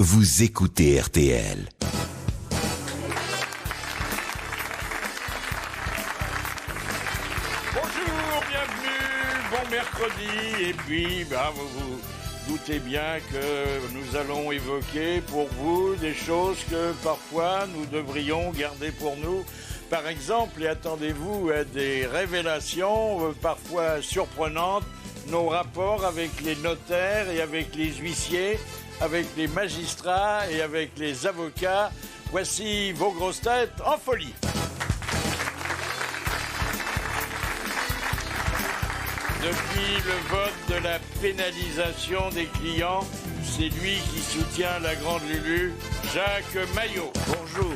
Vous écoutez RTL. Bonjour, bienvenue, bon mercredi. Et puis, vous vous doutez bien que nous allons évoquer pour vous des choses que parfois nous devrions garder pour nous. Par exemple, et attendez-vous à des révélations parfois surprenantes, nos rapports avec les notaires et avec les huissiers, avec les magistrats et avec les avocats. Voici vos grosses têtes en folie. Depuis le vote de la pénalisation des clients, c'est lui qui soutient la grande Lulu, Jacques Maillot. Bonjour.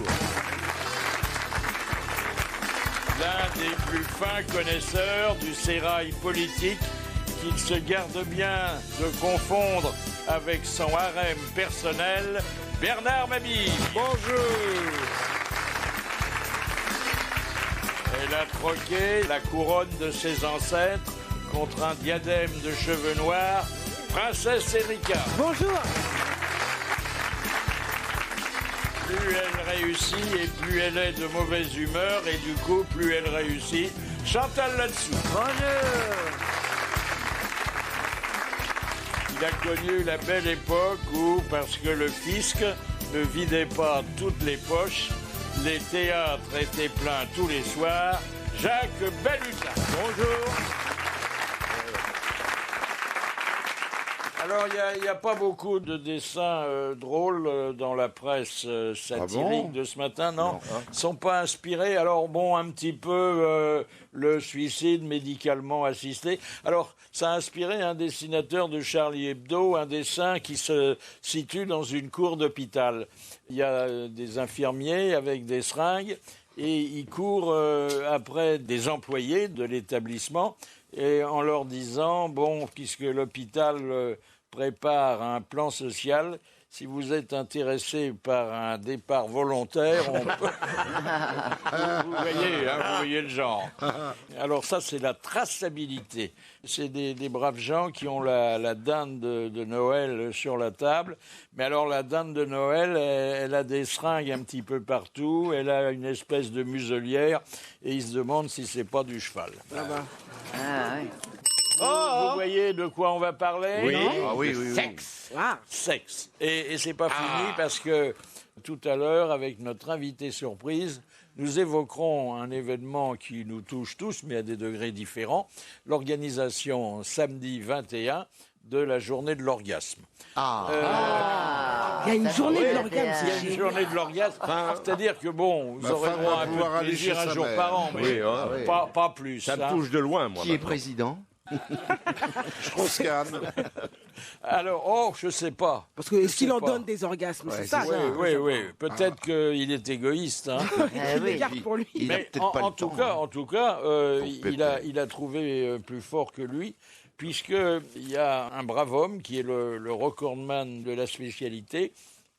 L'un des plus fins connaisseurs du sérail politique qu'il se garde bien de confondre avec son harem personnel, Bernard Mabille. Bonjour. Elle a troqué la couronne de ses ancêtres contre un diadème de cheveux noirs, Princesse Erika. Bonjour. Plus elle réussit et plus elle est de mauvaise humeur et du coup plus elle réussit. Chantal là-dessous. Bonjour. Il a connu la belle époque où, parce que le fisc ne vidait pas toutes les poches, les théâtres étaient pleins tous les soirs. Jacques Balutin. Bonjour. Alors, il n'y a pas beaucoup de dessins drôles dans la presse satirique de ce matin, non, Ils ne sont pas inspirés. Alors, bon, un petit peu le suicide médicalement assisté. Alors, ça a inspiré un dessinateur de Charlie Hebdo, un dessin qui se situe dans une cour d'hôpital. Il y a des infirmiers avec des seringues et ils courent après des employés de l'établissement et en leur disant, bon, puisque l'hôpital prépare un plan social, si vous êtes intéressé par un départ volontaire, on peut... vous voyez le genre. Alors ça, c'est la traçabilité. C'est des braves gens qui ont la dinde de Noël sur la table. Mais alors la dinde de Noël, elle a des seringues un petit peu partout. Elle a une espèce de muselière. Et ils se demandent si c'est pas du cheval. Vous voyez de quoi on va parler? Oui. Sexe. Sexe. Et c'est pas fini parce que tout à l'heure, avec notre invité surprise, nous évoquerons un événement qui nous touche tous, mais à des degrés différents, l'organisation samedi 21 de la journée de l'orgasme. Il y a une journée de l'orgasme. Il y a une journée de l'orgasme. C'est-à-dire que bon, vous aurez droit à un peu de plaisir un jour par an, mais pas plus. Ça me touche de loin, moi. Qui est président? Strauss-Kahn. Alors, je sais pas. Parce que est-ce qu'il en donne des orgasmes, c'est ça? Oui. Peut-être qu'il est égoïste. Hein. Il garde pour lui. Mais en tout cas, il a trouvé plus fort que lui, puisqu'il y a un brave homme qui est le recordman de la spécialité.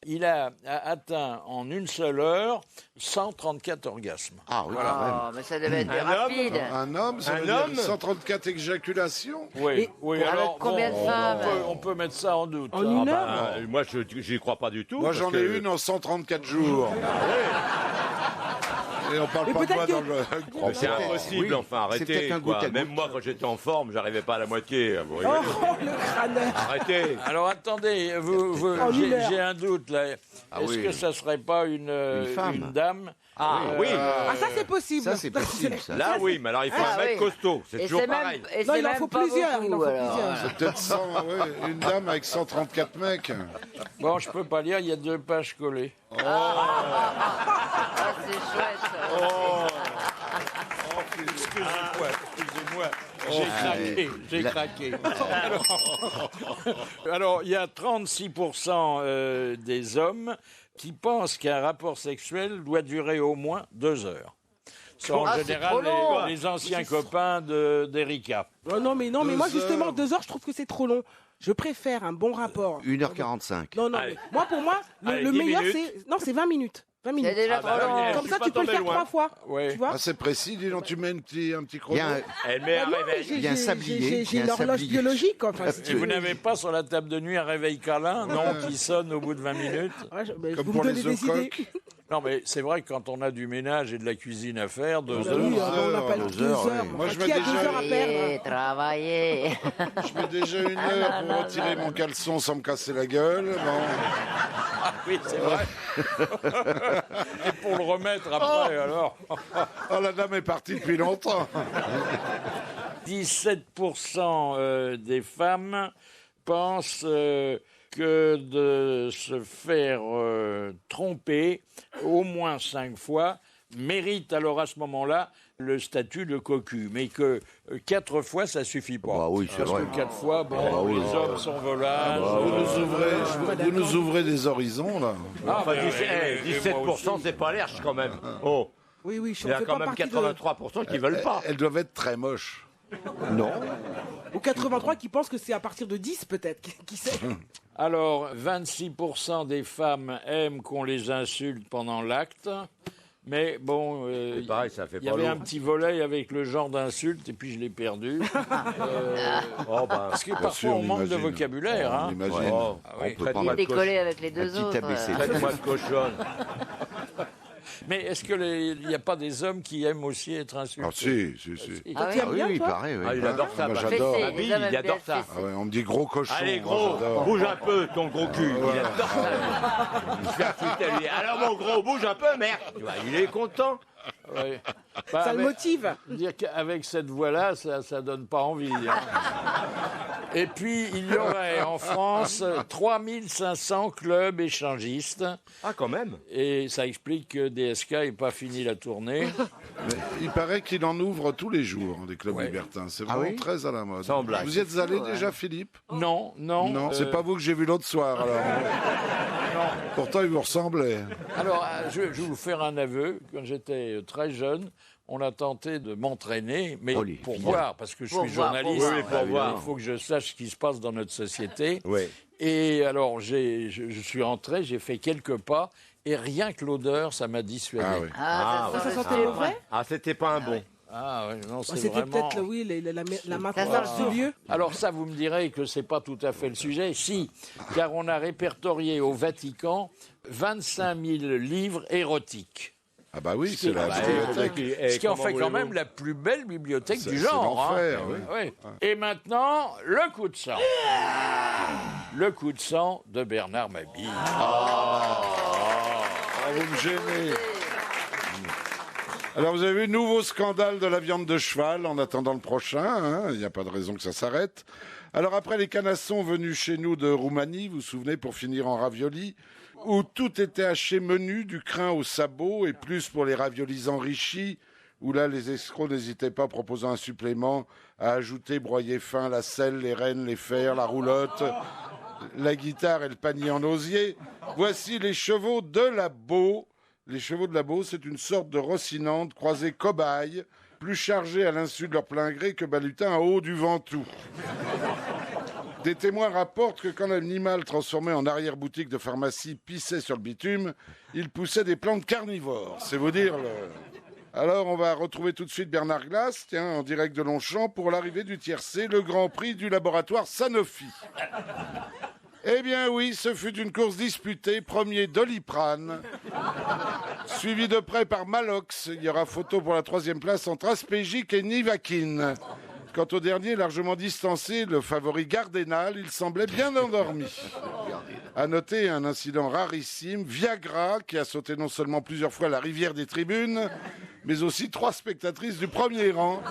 Il a atteint en une seule heure 134 orgasmes. Voilà. Mais ça devait être rapide. Un homme, ça veut dire 134 éjaculations. Oui. Alors, combien de femmes on peut mettre ça en doute. En une heure Moi, j'y crois pas du tout. Moi, j'en ai une en 134 jours. Et on parle pas de moi dans le... C'est impossible, arrêtez. Même moi, quand j'étais en forme, j'arrivais pas à la moitié. Vous rigolez. Le crâneur. Arrêtez. Alors attendez, j'ai un doute là. Est-ce que ça serait pas une dame? Oui. Ça c'est possible. Ça, c'est possible, ça. Là, oui, mais alors il faut un mec costaud. C'est toujours pareil. Non, il en faut plusieurs. C'est peut-être une dame avec 134 mecs. Bon, je peux pas lire, il y a 2 pages collées. C'est chouette, ça. Excusez-moi. J'ai craqué. Alors, il y a 36% des hommes qui pensent qu'un rapport sexuel doit durer au moins 2 heures. Ce sont en général les anciens copains d'Erika. Non, mais moi justement, 2 heures, je trouve que c'est trop long. Je préfère un bon rapport. 1h45. Non, mais pour moi, le meilleur, c'est 20 minutes. 20 minutes. C'est déjà trop long. Comme ça, tu peux le faire 3 fois. Ouais. Tu vois? Ah, c'est précis, dis donc, tu mets un petit chrono. Elle met un Non, mais réveil. Il y a un sablier. J'ai une horloge biologique. Enfin, si Et tu vous veux. n'avez pas sur la table de nuit un réveil câlin, non, qui sonne au bout de 20 minutes? Ouais, Comme vous pour me les donnez des idées. ocoques. Non, mais c'est vrai que quand on a du ménage et de la cuisine à faire, 2 Oui, heures. on n'a pas 2 heures. Moi, je Qui a mets 2 déjà- heures à perdre? Travailler. Je mets déjà 1 heure pour retirer mon caleçon sans me casser la gueule. Bon. Oui, c'est vrai. Et pour le remettre après, alors. Oh, la dame est partie depuis longtemps. 17% des femmes pensent que de se faire tromper au moins 5 fois mérite alors à ce moment-là le statut de cocu. Mais que 4 fois, ça suffit pas. Bah oui, c'est Parce vrai. que 4 fois, bon, les hommes sont volages. Vous nous ouvrez des horizons, là. Enfin, mais, mais 17%, c'est pas l'herche quand même. Oh, Oui, oui, il y a on fait quand pas même partie de... 83% qui veulent pas. Elles doivent être très moches. Non. Ou 83 qui pensent que c'est à partir de 10 peut-être. Qui sait? Alors, 26% des femmes aiment qu'on les insulte pendant l'acte. Mais bon, C'est pareil, ça fait il y pas avait un lourd. petit volet avec le genre d'insulte et puis je l'ai perdu. Oh, bah, Parce que Bien parfois sûr, on manque de imagine. vocabulaire. On Hein. imagine. oh, Ah oui. on peut Il est décollé avec les deux petit autres. ABC. Traite-moi de cochonne. Mais est-ce qu'il n'y a pas des hommes qui aiment aussi être insultés? Ah, si. Ah oui, Tu aimes Oui, bien, oui, toi? pareil. Oui. Ah, il adore ça. moi, bah. j'adore. Fessé, Ah oui, les hommes il aiment bien adore ça. le Ah ouais, on me dit gros cochon. Allez, moi, gros, j'adore. bouge un peu, ton gros cul. Il adore ça. Il se fait insulter, lui. Alors, mon gros, bouge un peu, merde. Tu vois, il est content. Ouais. Bah, Ça le motive. dire qu'avec cette voix-là, ça donne pas envie. Hein. Et puis, il y aurait en France 3500 clubs échangistes. Ah, quand même. Et ça explique que DSK n'est pas fini la tournée. Mais il paraît qu'il en ouvre tous les jours, des clubs Ouais. libertins. C'est Ah vraiment oui très à la mode. Sans blague. Vous y êtes allé déjà, Philippe? Non. Non, c'est pas vous que j'ai vu l'autre soir, alors. Pourtant, il vous ressemblait. Alors, je vais vous faire un aveu. Quand j'étais très jeune, on a tenté de m'entraîner, mais Oh, les pour filles. voir, parce que je Pour suis voir, journaliste, pour voir. Oui, pour voir. il faut que je sache ce qui se passe dans notre société. Oui. Et alors, je suis rentré, j'ai fait quelques pas, et rien que l'odeur, ça m'a dissuadé. Ah oui. Ah, Ça sent sentait le mauvais? Ah, c'était pas un bon. Ah ouais, non, c'est C'était vraiment... peut-être, oui, la maintenance Ça sent du lieu. Alors ça, vous me direz que c'est pas tout à fait le sujet. Si, car on a répertorié au Vatican 25 000 livres érotiques. Ah bah oui, c'est la bah, bibliothèque. Ce qui en fait quand même la plus belle bibliothèque du C'est genre. l'enfer, hein. oui. Oui. Et maintenant, le coup de sang. Le coup de sang de Bernard Mabille. Ah, vous me gênez. Alors, vous avez vu, nouveau scandale de la viande de cheval en attendant le prochain. Hein, il n'y a pas de raison que ça s'arrête. Alors, après les canassons venus chez nous de Roumanie, vous vous souvenez, pour finir en ravioli, où tout était haché menu, du crin au sabot, et plus pour les raviolis enrichis, où là, les escrocs n'hésitaient pas, proposant un supplément, à ajouter broyé fin, la selle, les rênes, les fers, la roulotte, la guitare et le panier en osier. Voici les chevaux de la Beau. Les chevaux de la Beau, c'est une sorte de rossinante croisée cobaye, plus chargée à l'insu de leur plein gré que balutin en haut du Ventoux. Des témoins rapportent que quand l'animal transformé en arrière-boutique de pharmacie pissait sur le bitume, il poussait des plantes carnivores. C'est vous dire le... Alors, on va retrouver tout de suite Bernard Glass, tiens, en direct de Longchamp, pour l'arrivée du tiercé, le Grand Prix du laboratoire Sanofi. Eh bien oui, ce fut une course disputée, premier Doliprane, suivi de près par Malox. Il y aura photo pour la 3e place entre Aspégique et Nivaquine. Quant au dernier, largement distancé, le favori Gardénal, il semblait bien endormi. À noter un incident rarissime, Viagra, qui a sauté non seulement plusieurs fois la rivière des tribunes, mais aussi 3 spectatrices du premier rang.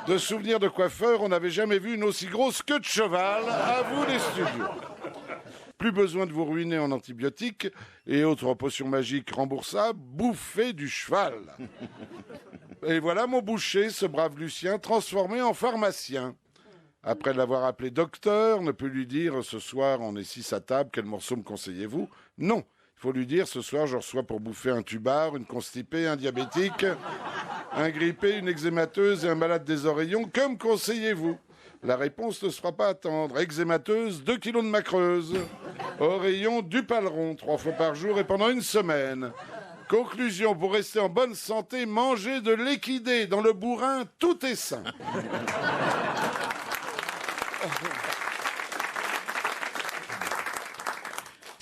De souvenirs de coiffeur, on n'avait jamais vu une aussi grosse queue de cheval. À vous les studios. Plus besoin de vous ruiner en antibiotiques et autres potions magiques remboursables, bouffez du cheval. Et voilà mon boucher, ce brave Lucien, transformé en pharmacien. Après l'avoir appelé docteur, ne peut lui dire ce soir on est 6 à table, quel morceau me conseillez-vous? Non, il faut lui dire ce soir je reçois pour bouffer un tubard, une constipée, un diabétique, un grippé, une eczémateuse et un malade des oreillons, que me conseillez-vous? La réponse ne se fera pas attendre. Eczémateuse, 2 kilos de macreuse. Au rayon du paleron, 3 fois par jour et pendant une semaine. Conclusion, pour rester en bonne santé, mangez de l'équidé. Dans le bourrin, tout est sain.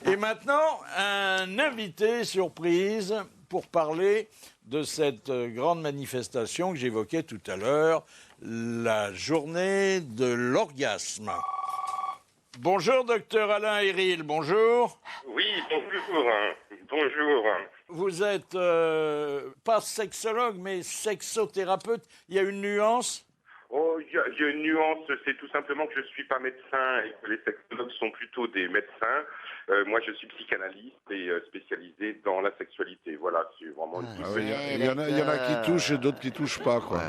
Et maintenant, un invité surprise pour parler de cette grande manifestation que j'évoquais tout à l'heure, la journée de l'orgasme. Bonjour, docteur Alain Héril, bonjour. Oui, bonjour. Bonjour. Vous êtes pas sexologue, mais sexothérapeute. Il y a une nuance? Oh, il y a une nuance, c'est tout simplement que je ne suis pas médecin et que les sexologues sont plutôt des médecins. Moi, je suis psychanalyste et spécialisé dans la sexualité. Voilà, c'est vraiment une petite nuance. Il y en a qui touchent et d'autres qui touchent pas, quoi.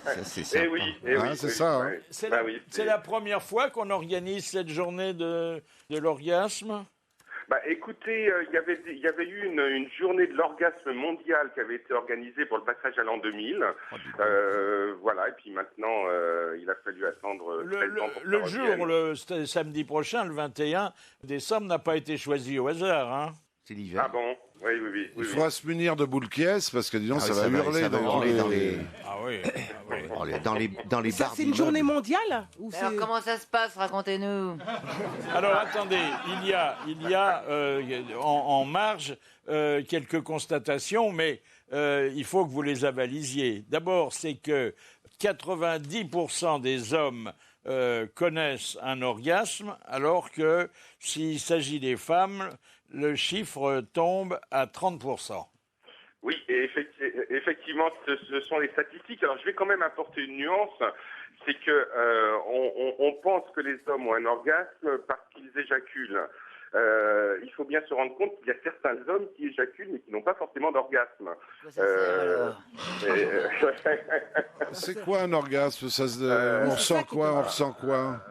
Ça, c'est sympa. Eh oui, c'est ça, hein. C'est la première fois qu'on organise cette journée de l'orgasme? Bah, écoutez, il y avait eu une journée de l'orgasme mondial qui avait été organisée pour le passage à l'an 2000. Voilà, et puis maintenant, il a fallu attendre 13 ans pour le jour, c'était samedi prochain, le 21 décembre, n'a pas été choisi au hasard, hein? C'est l'hiver. Ah bon? Oui. Il faudra se munir de boules qui est, parce que disons, ça va hurler dans les... Ah oui. Dans les Ça, bars c'est une journée mondiale ou Alors, comment ça se passe? Racontez-nous. Alors attendez, il y a en marge quelques constatations, mais il faut que vous les avalisiez. D'abord, c'est que 90% des hommes connaissent un orgasme, alors que s'il s'agit des femmes, le chiffre tombe à 30%. Oui, et effectivement, ce sont les statistiques. Alors, je vais quand même apporter une nuance. C'est que on pense que les hommes ont un orgasme parce qu'ils éjaculent. Il faut bien se rendre compte qu'il y a certains hommes qui éjaculent mais qui n'ont pas forcément d'orgasme. C'est quoi un orgasme? On ressent quoi?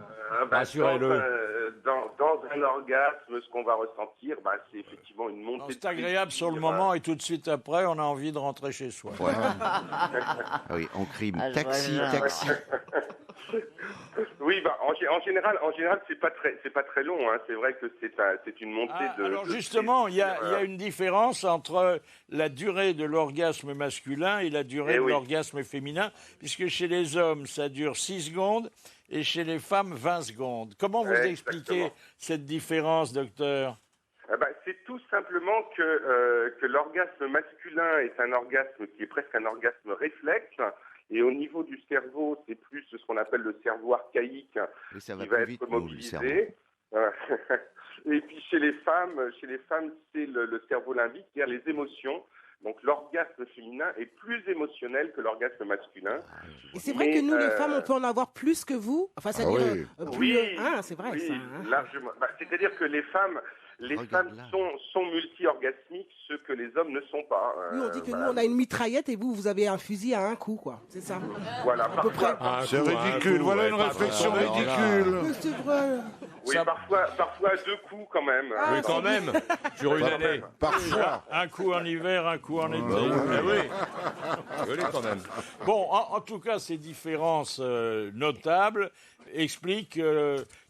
Rassurez-le. Dans un orgasme, ce qu'on va ressentir, c'est effectivement une montée. C'est agréable sur le moment et tout de suite après, on a envie de rentrer chez soi. Ouais. Oui, on crie taxi. Oui, en général, c'est pas très long. Hein. C'est vrai que c'est une montée de. Alors justement, il y a une différence entre la durée de l'orgasme masculin et la durée de l'orgasme féminin, puisque chez les hommes, ça dure 6 secondes et chez les femmes, 20 secondes. Comment vous expliquez cette différence, docteur? C'est tout simplement que l'orgasme masculin est un orgasme qui est presque un orgasme réflexe. Et au niveau du cerveau, c'est plus ce qu'on appelle le cerveau archaïque qui va être mobilisé. Et puis chez les femmes, c'est le cerveau limbique, c'est-à-dire les émotions. Donc l'orgasme féminin est plus émotionnel que l'orgasme masculin. Et c'est vrai que nous, les femmes, on peut en avoir plus que vous. Enfin, ça veut dire c'est vrai. Oui, ça, hein. largement. C'est-à-dire que les femmes sont multi-orgasmiques, ce que les hommes ne sont pas. Oui, on dit que nous, on a une mitraillette et vous avez un fusil à un coup, quoi. C'est ça. Voilà, à peu près. C'est ridicule. Voilà une réflexion ridicule. Mais c'est vrai. Oui, parfois 2 coups quand même. Oui, quand même. Sur une année. Parfois. Un coup en hiver, un coup en été. Oui, quand même. Bon, en tout cas, ces différences notables expliquent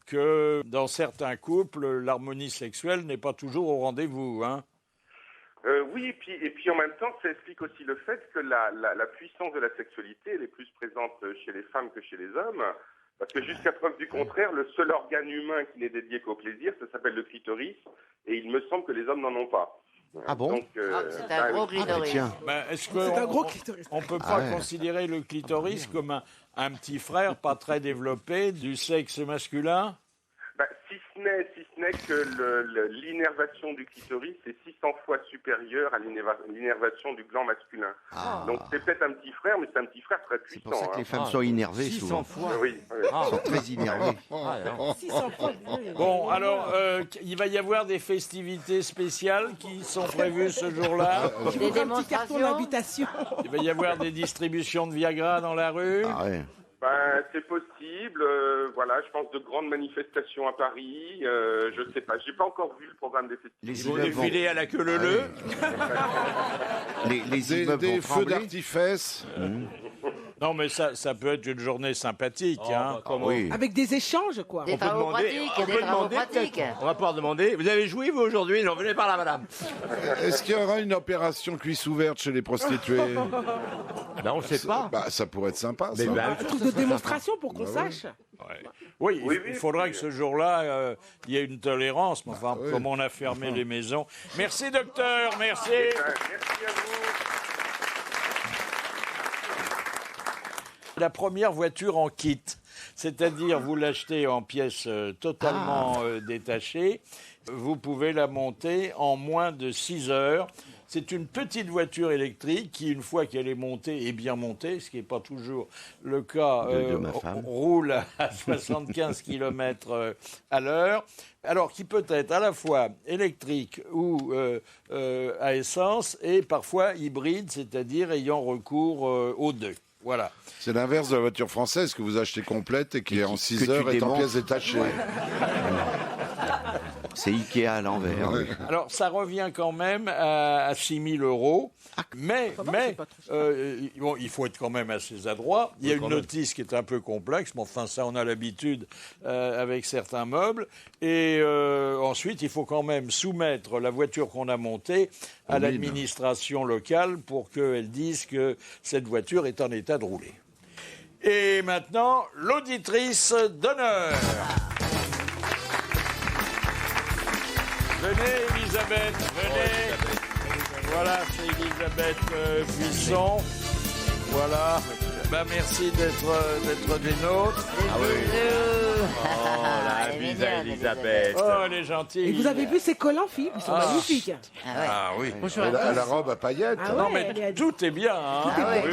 que dans certains couples, l'harmonie sexuelle n'est pas toujours au rendez-vous, hein. Oui, et puis en même temps, ça explique aussi le fait que la puissance de la sexualité, elle est plus présente chez les femmes que chez les hommes. Parce que jusqu'à preuve du contraire, le seul organe humain qui n'est dédié qu'au plaisir, ça s'appelle le clitoris, et il me semble que les hommes n'en ont pas. Ah bon? Donc, c'est un gros clitoris. Est-ce C'est un gros clitoris. on peut pas considérer le clitoris comme un petit frère pas très développé du sexe masculin? Si ce n'est que l'innervation du clitoris est 600 fois supérieure à l'innervation du gland masculin. Donc c'est peut-être un petit frère, mais c'est un petit frère très puissant. C'est pour ça que les femmes sont énervées 600 souvent. fois. Oui. Elles sont très énervées. 600 fois. Bon, alors, il va y avoir des festivités spéciales qui sont prévues ce jour-là. Des Un petit carton démonstrations. d'invitation. Il va y avoir des distributions de Viagra dans la rue. Ah ouais. C'est possible. Voilà, je pense de grandes manifestations à Paris. Je sais pas. J'ai pas encore vu le programme des festivals. Les Ils vont immeubles vont- défiler à la queue leu-leu. les immeubles Des vont feux trembler. d'artifice. Non, mais ça peut être une journée sympathique. Hein. Oui. Avec des échanges, quoi. Des travaux pratiques. On va pouvoir demander. Vous avez joui, vous, aujourd'hui? Non, venez par là, madame. Est-ce qu'il y aura une opération cuisse ouverte chez les prostituées? Ben, on ne sait pas. Bah, ça pourrait être sympa, ça. Un truc de démonstration pour qu'on sache. Ouais. Oui, il faudra que ce jour-là, il y ait une tolérance. Mais enfin, comme on a fermé les maisons. Merci, docteur. Merci. Merci à vous. La première voiture en kit, c'est-à-dire vous l'achetez en pièces totalement détachées. Vous pouvez la monter en moins de 6 heures. C'est une petite voiture électrique qui, une fois qu'elle est montée, est bien montée, ce qui n'est pas toujours le cas, roule à 75 km à l'heure. Alors, qui peut être à la fois électrique ou à essence et parfois hybride, c'est-à-dire ayant recours aux deux. Voilà. C'est l'inverse de la voiture française que vous achetez complète et qui, en 6 heures, est en pièces détachées. C'est Ikea à l'envers. Ouais. Alors, ça revient quand même à 6 000 €. Mais bon, il faut être quand même assez adroit. Il y a une notice qui est un peu complexe, mais enfin, ça, on a l'habitude avec certains meubles. Et ensuite, il faut quand même soumettre la voiture qu'on a montée à l'administration locale pour qu'elle dise que cette voiture est en état de rouler. Et maintenant, l'auditrice d'honneur. Venez, Elisabeth, venez. Voilà, c'est Elisabeth Buisson. Voilà. Ben, merci d'être des nôtres. Ah oui. Oh, la bise à Elisabeth. Oh, elle est gentille. Et vous avez vu ces collants, Philippe? Ils sont magnifiques. Ah oui. Et la robe à paillettes. Ah Non, ouais, mais tout est bien. Hein.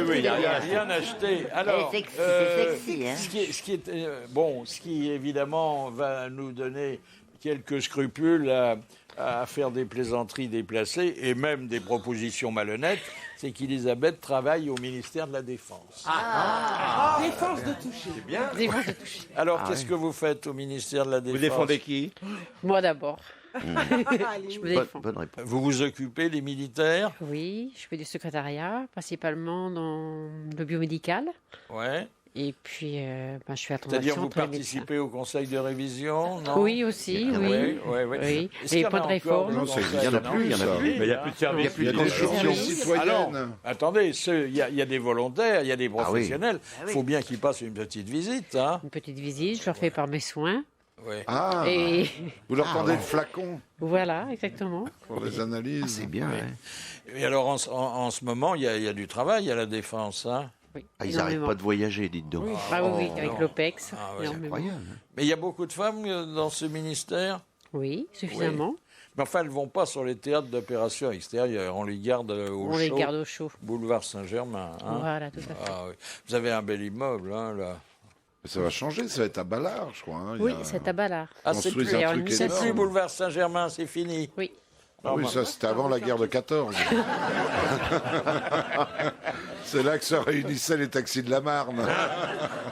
Oui, il n'y a rien acheté. Alors, C'est sexy, hein. ce qui évidemment va nous donner quelques scrupules à faire des plaisanteries déplacées et même des propositions malhonnêtes, c'est qu'Elisabeth travaille au ministère de la Défense. Défense de toucher. C'est bien. Défense de toucher. Alors, qu'est-ce que vous faites au ministère de la Défense? Vous défendez qui? Moi d'abord. Allez. Je me défends. Bonne réponse. Vous vous occupez des militaires? Oui, je fais du secrétariat, principalement dans le biomédical. Ouais. Et puis, je suis à C'est-à-dire vous auprès des médecins. participez au conseil de révision, non? Oui, aussi, oui. Oui. Et pas de réforme. Non, il y en a plus, il y en a plus. Mais il n'y a plus de service. Il y a des questions citoyennes. Alors, attendez, il y a des volontaires, il y a des professionnels. Il faut bien qu'ils passent une petite visite. Hein. Une petite visite, je leur fais par mes soins. Oui. Ah, Et vous leur tendez le flacon voilà, exactement. pour les analyses. C'est bien, ouais. Et alors, en ce moment, il y a du travail à la Défense. Hein. Oui, Ah, ils n'arrêtent pas de voyager, dites donc. Oui, avec l'OPEX. Ah oui, énormément. Incroyable. Mais il y a beaucoup de femmes dans ce ministère. Oui, suffisamment. Mais enfin, elles ne vont pas sur les théâtres d'opérations extérieures. On les garde au On chaud. les garde au chaud. Boulevard Saint-Germain. Hein. Voilà, tout à fait. Ah, oui. Vous avez un bel immeuble, hein, là. Ça va changer, ça va être à Ballard, je crois. Hein. Oui, c'est à Ballard. Ah, c'est Construisent plus, un alors, truc une c'est énorme. plus Boulevard Saint-Germain, c'est fini. Oui. Ah oui, ça c'était avant la guerre de 14. C'est là que se réunissaient les taxis de la Marne.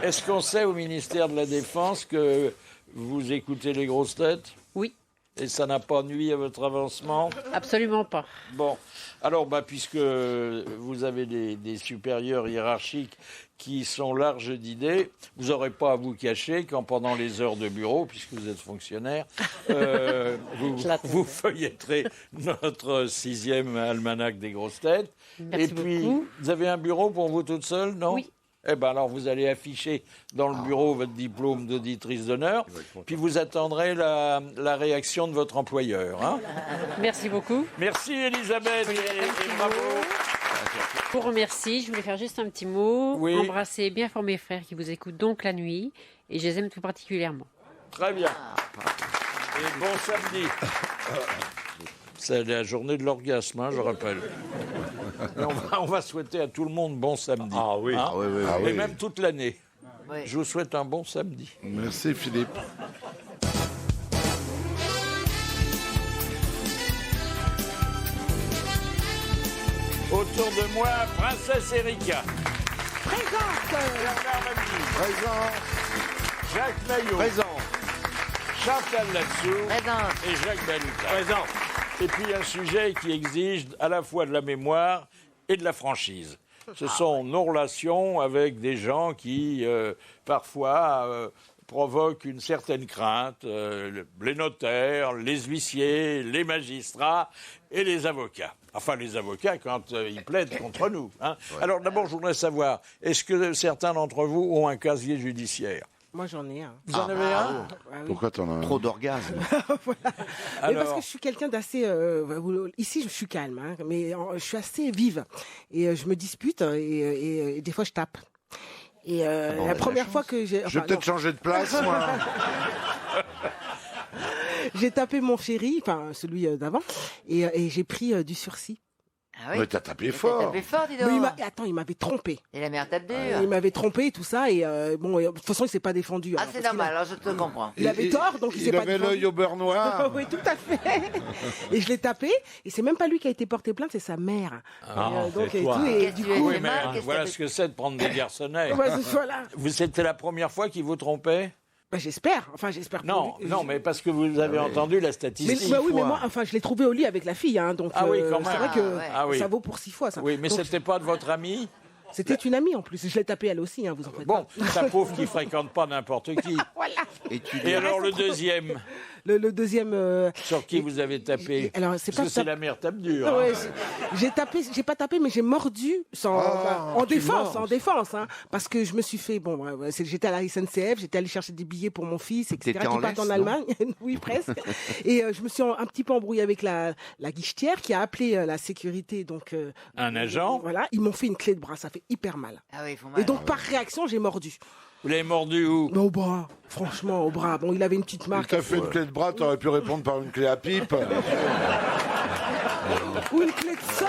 Est-ce qu'on sait au ministère de la Défense que vous écoutez les grosses têtes? Oui, Et ça n'a pas nui à votre avancement? absolument pas. Bon, alors puisque vous avez des supérieurs hiérarchiques qui sont larges d'idées, vous n'aurez pas à vous cacher quand pendant les heures de bureau, puisque vous êtes fonctionnaire, vous feuilletterez notre 6e almanach des grosses têtes. Merci Et puis, beaucoup. vous avez un bureau pour vous toute seule, non? Oui. Eh bien, alors, vous allez afficher dans le bureau votre diplôme d'auditrice d'honneur, puis vous attendrez la réaction de votre employeur. Hein. Merci beaucoup. Merci, Elisabeth, et bravo. Je vous remercie. Je voulais faire juste un petit mot. Oui. Embrasser bien fort mes frères qui vous écoutent donc la nuit. Et je les aime tout particulièrement. Très bien. Et bon samedi. C'est la journée de l'orgasme, hein, je rappelle. Et on va souhaiter à tout le monde bon samedi. Ah oui. Hein. Ah Et oui. même toute l'année. Oui. Je vous souhaite un bon samedi. Merci Philippe. Autour de moi, Princesse Erika, Présente. Bernard Mabille, Présent. Jacques Maillot, Présent. Chantal Latsou Présente. et Jacques Baluta. Présent. Et puis un sujet qui exige à la fois de la mémoire et de la franchise. Ce sont nos relations avec des gens qui, parfois, provoquent une certaine crainte. Les notaires, les huissiers, les magistrats et les avocats. Enfin, les avocats, quand ils plaident contre nous. Hein. Ouais. Alors, d'abord, je voudrais savoir, est-ce que certains d'entre vous ont un casier judiciaire ? Moi, j'en ai un. Vous en avez un ? Ah, oui. Pourquoi t'en as un ? Trop d'orgasme. Voilà. Mais parce que je suis quelqu'un d'assez... ici, je suis calme, hein, mais je suis assez vive. Et je me dispute et des fois, je tape. Et la première fois que j'ai... Je vais peut-être changer de place, moi. J'ai tapé mon chéri, enfin celui d'avant, et j'ai pris du sursis. Ah oui. Mais t'as tapé fort. T'as tapé fort, dis donc. Mais il m'avait trompé. Et la mère tape dur. Il m'avait trompé, tout ça, et bon, de toute façon, il s'est pas défendu. Ah, c'est normal, alors je te comprends. Il avait tort, donc il s'est pas défendu. Il avait l'œil au beurre noir. Oui, tout à fait. Et je l'ai tapé, et c'est même pas lui qui a été porté plainte, c'est sa mère. C'est toi. Et du coup, Oui, mais voilà ce que c'est de prendre des garçonnets. voilà. C'était la première fois qu'il vous trompait ? Bah, j'espère. Enfin, j'espère. Non, mais parce que vous avez entendu la statistique. Mais moi, enfin, je l'ai trouvé au lit avec la fille, hein, donc. Ah oui, quand même. C'est vrai que ça vaut pour 6 fois, ça. Oui, mais donc, c'était pas de votre amie ? C'était une amie en plus. Je l'ai tapée elle aussi, hein, vous en faites pas. Bon, ça prouve qu'il fréquente pas n'importe qui. Voilà. Et alors le deuxième, le deuxième. sur qui vous avez tapé ? Alors Parce que c'est la mère tape dure. Ouais, j'ai pas tapé, mais j'ai mordu en défense, hein, parce que je me suis fait, j'étais à la SNCF, j'étais allé chercher des billets pour mon fils, etc. T'étais en qui part en laisse, Allemagne, oui presque. Et je me suis un petit peu embrouillée avec la guichetière qui a appelé la sécurité, donc. Un agent. Voilà, ils m'ont fait une clé de bras, ça fait hyper mal. Ah oui, ils font mal. Et donc par réaction, j'ai mordu. Vous l'avez mordu où ? Au bras, franchement, au bras. Bon, il avait une petite marque. Il t'a fait une clé de bras, t'aurais pu répondre par une clé à pipe. Ou une clé de sol.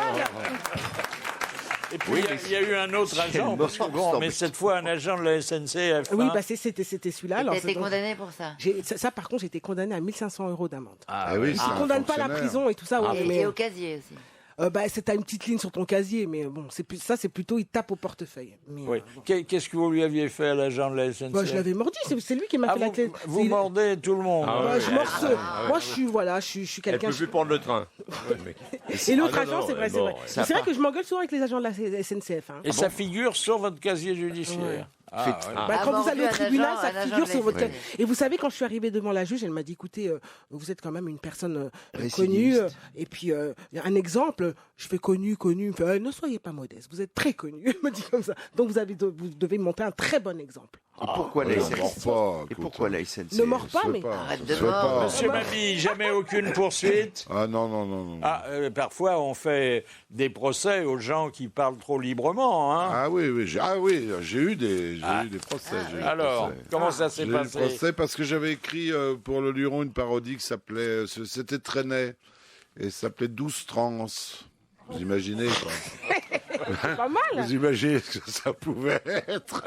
Et puis il y a eu un autre agent, mais cette fois un agent de la SNCF. Oui, hein. c'était celui-là. Tu as été condamné pour ça. Ça, par contre, j'ai été condamné à 1 500 € d'amende. Ah oui, Ils ne condamnent pas la prison et tout ça. Et au casier aussi. T'as une petite ligne sur ton casier, mais bon, c'est plutôt il tape au portefeuille. Mais, Oui. Qu'est-ce que vous lui aviez fait à l'agent de la SNCF ? Je l'avais mordu, c'est lui qui m'a fait la clé. Vous mordez tout le monde. Je mords ceux. Moi, je suis quelqu'un. Elle peut plus prendre le train. Et l'autre agent, c'est vrai. Ça C'est vrai que je m'engueule souvent avec les agents de la SNCF. Hein. Et ça figure sur votre casier judiciaire. Quand vous allez au tribunal, ça agent figure de sur votre la casier. Et vous savez, quand je suis arrivée devant la juge, elle m'a dit, écoutez, vous êtes quand même une personne connue. Récidiviste. Et puis, un exemple, je fais connu. Elle me fait, ne soyez pas modeste, vous êtes très connu. Elle me dit comme ça. Donc, vous devez montrer un très bon exemple. Et pourquoi la SNCF ? pas. Pourquoi la SNCF ? Ne mords pas, mais... Arrête de mordre. Monsieur Mabille, jamais aucune poursuite ? Ah non. Parfois, on fait des procès aux gens qui parlent trop librement. Hein. Ah oui, j'ai eu des procès. Alors, comment ça s'est J'ai eu des passé ? procès parce que j'avais écrit pour le Luron une parodie qui s'appelait, c'était Trenet, et ça s'appelait 12 trans. Vous imaginez, quoi. C'est pas mal. Vous imaginez ce que ça pouvait être.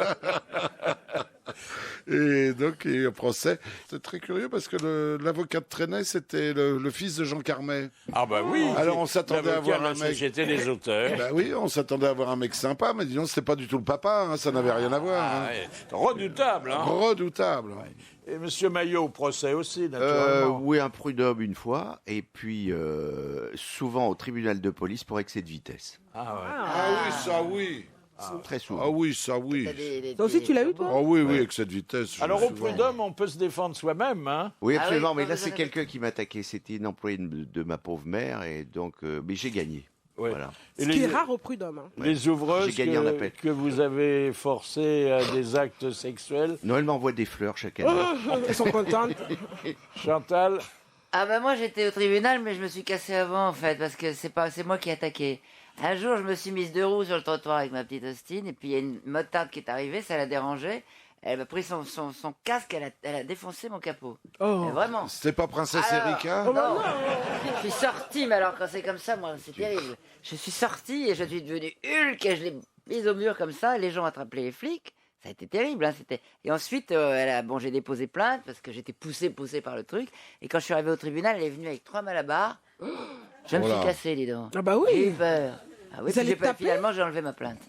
Et donc, il y a eu un procès. C'est très curieux parce que l'avocat de Trenet, c'était le fils de Jean Carmet. Ah bah oui. Alors, on s'attendait à voir un mec... Société des auteurs. Ben oui, on s'attendait à voir un mec sympa, mais disons, c'était pas du tout le papa, hein, ça n'avait rien à voir. Ah, ouais. Redoutable, hein. Redoutable. Et Monsieur Maillot au procès aussi, naturellement. Oui, un prud'homme une fois, et puis souvent au tribunal de police pour excès de vitesse. Oui. Très souvent. Ah oui, ça oui. Toi aussi, tu l'as eu, toi ? Ah oui, excès de vitesse. Alors au prud'homme, on peut se défendre soi-même, hein. Oui, Ah absolument, oui, mais quand là vous c'est avez- quelqu'un qui m'a attaqué, c'était une employée de ma pauvre mère, et donc, mais j'ai gagné. Ouais. Voilà. Et Ce qui est rare au prud'homme. Hein. Les ouvreuses J'ai gagné en appel. que vous avez forcées à des actes sexuels, Noël m'envoie des fleurs chaque année. Elles sont contentes. Chantal, Ah bah moi j'étais au tribunal mais je me suis cassé avant en fait parce que c'est moi qui ai attaqué. Un jour je me suis mise 2 roues sur le trottoir avec ma petite Austin et puis il y a une motarde qui est arrivée, ça l'a dérangée. Elle m'a pris son casque, elle a défoncé mon capot. Mais vraiment. C'était pas Princesse Alors, Erika non, je suis sortie, mais alors quand c'est comme ça, moi c'est terrible. Je suis sortie et je suis devenue Hulk et je l'ai mise au mur comme ça et les gens ont attrapé les flics. Ça a été terrible, hein, c'était. Et ensuite, j'ai déposé plainte parce que j'étais poussée par le truc. Et quand je suis arrivée au tribunal, elle est venue avec 3 malabars. Je me suis cassée, dis donc. Ah bah J'ai eu oui. peur. Ah oui, Vous allez puis taper finalement, j'ai enlevé ma plainte.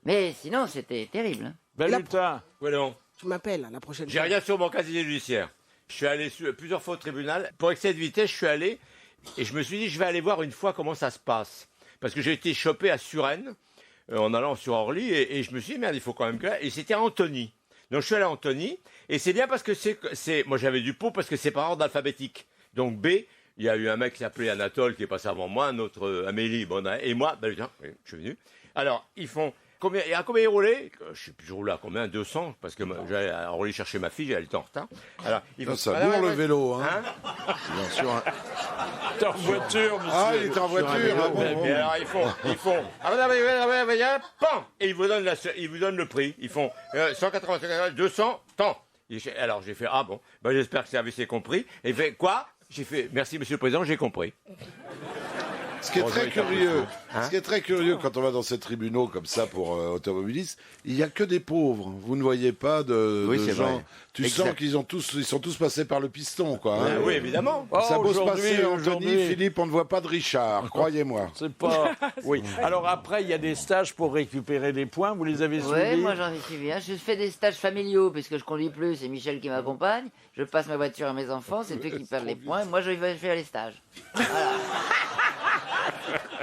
Mais sinon, c'était terrible. Hein. Valutin, Ouais, non. Tu m'appelles la prochaine J'ai fois. rien sur mon casier judiciaire. Je suis allé plusieurs fois au tribunal. Pour excès de vitesse, je suis allé et je me suis dit, je vais aller voir une fois comment ça se passe. Parce que j'ai été chopé à Suresnes en allant sur Orly, et je me suis dit, merde, il faut quand même que... Et c'était à Antony. Donc je suis allé à Antony, et c'est bien parce que moi j'avais du pot parce que c'est par ordre alphabétique. Donc B, il y a eu un mec qui s'appelait Anatole qui est passé avant moi, un autre Amélie, et moi, je suis venu. Alors, ils font... À combien il roulait? Je sais plus, je roulais à combien? 200, parce que j'allais à Orly chercher ma fille, elle était en retard. Alors, ils font ça bourre le vélo, hein, bien sûr. T'es en voiture, monsieur. Ah, il est en voiture. Et alors, ils font. Pam. Et ils vous donnent le prix. Ils font 180, 200, tant. Alors, j'ai fait, ah bon, j'espère que le service est compris. Et il fait, quoi? J'ai fait, merci, monsieur le président, j'ai compris. Ce qui est très curieux quand on va dans ces tribunaux comme ça pour automobilistes, il n'y a que des pauvres. Vous ne voyez pas de gens. Vrai. Tu sens qu'ils sont tous passés par le piston, quoi. Hein. Oui, évidemment. Ça peut se passer, Anthony, Philippe, on ne voit pas de Richard, croyez-moi. C'est pas. Oui. Alors après, il y a des stages pour récupérer des points. Vous les avez suivis? Oui, moi j'en ai suivi. Je fais des stages familiaux puisque je conduis plus. C'est Michel qui m'accompagne. Je passe ma voiture à mes enfants. C'est eux qui perdent les points. Moi, je vais faire les stages.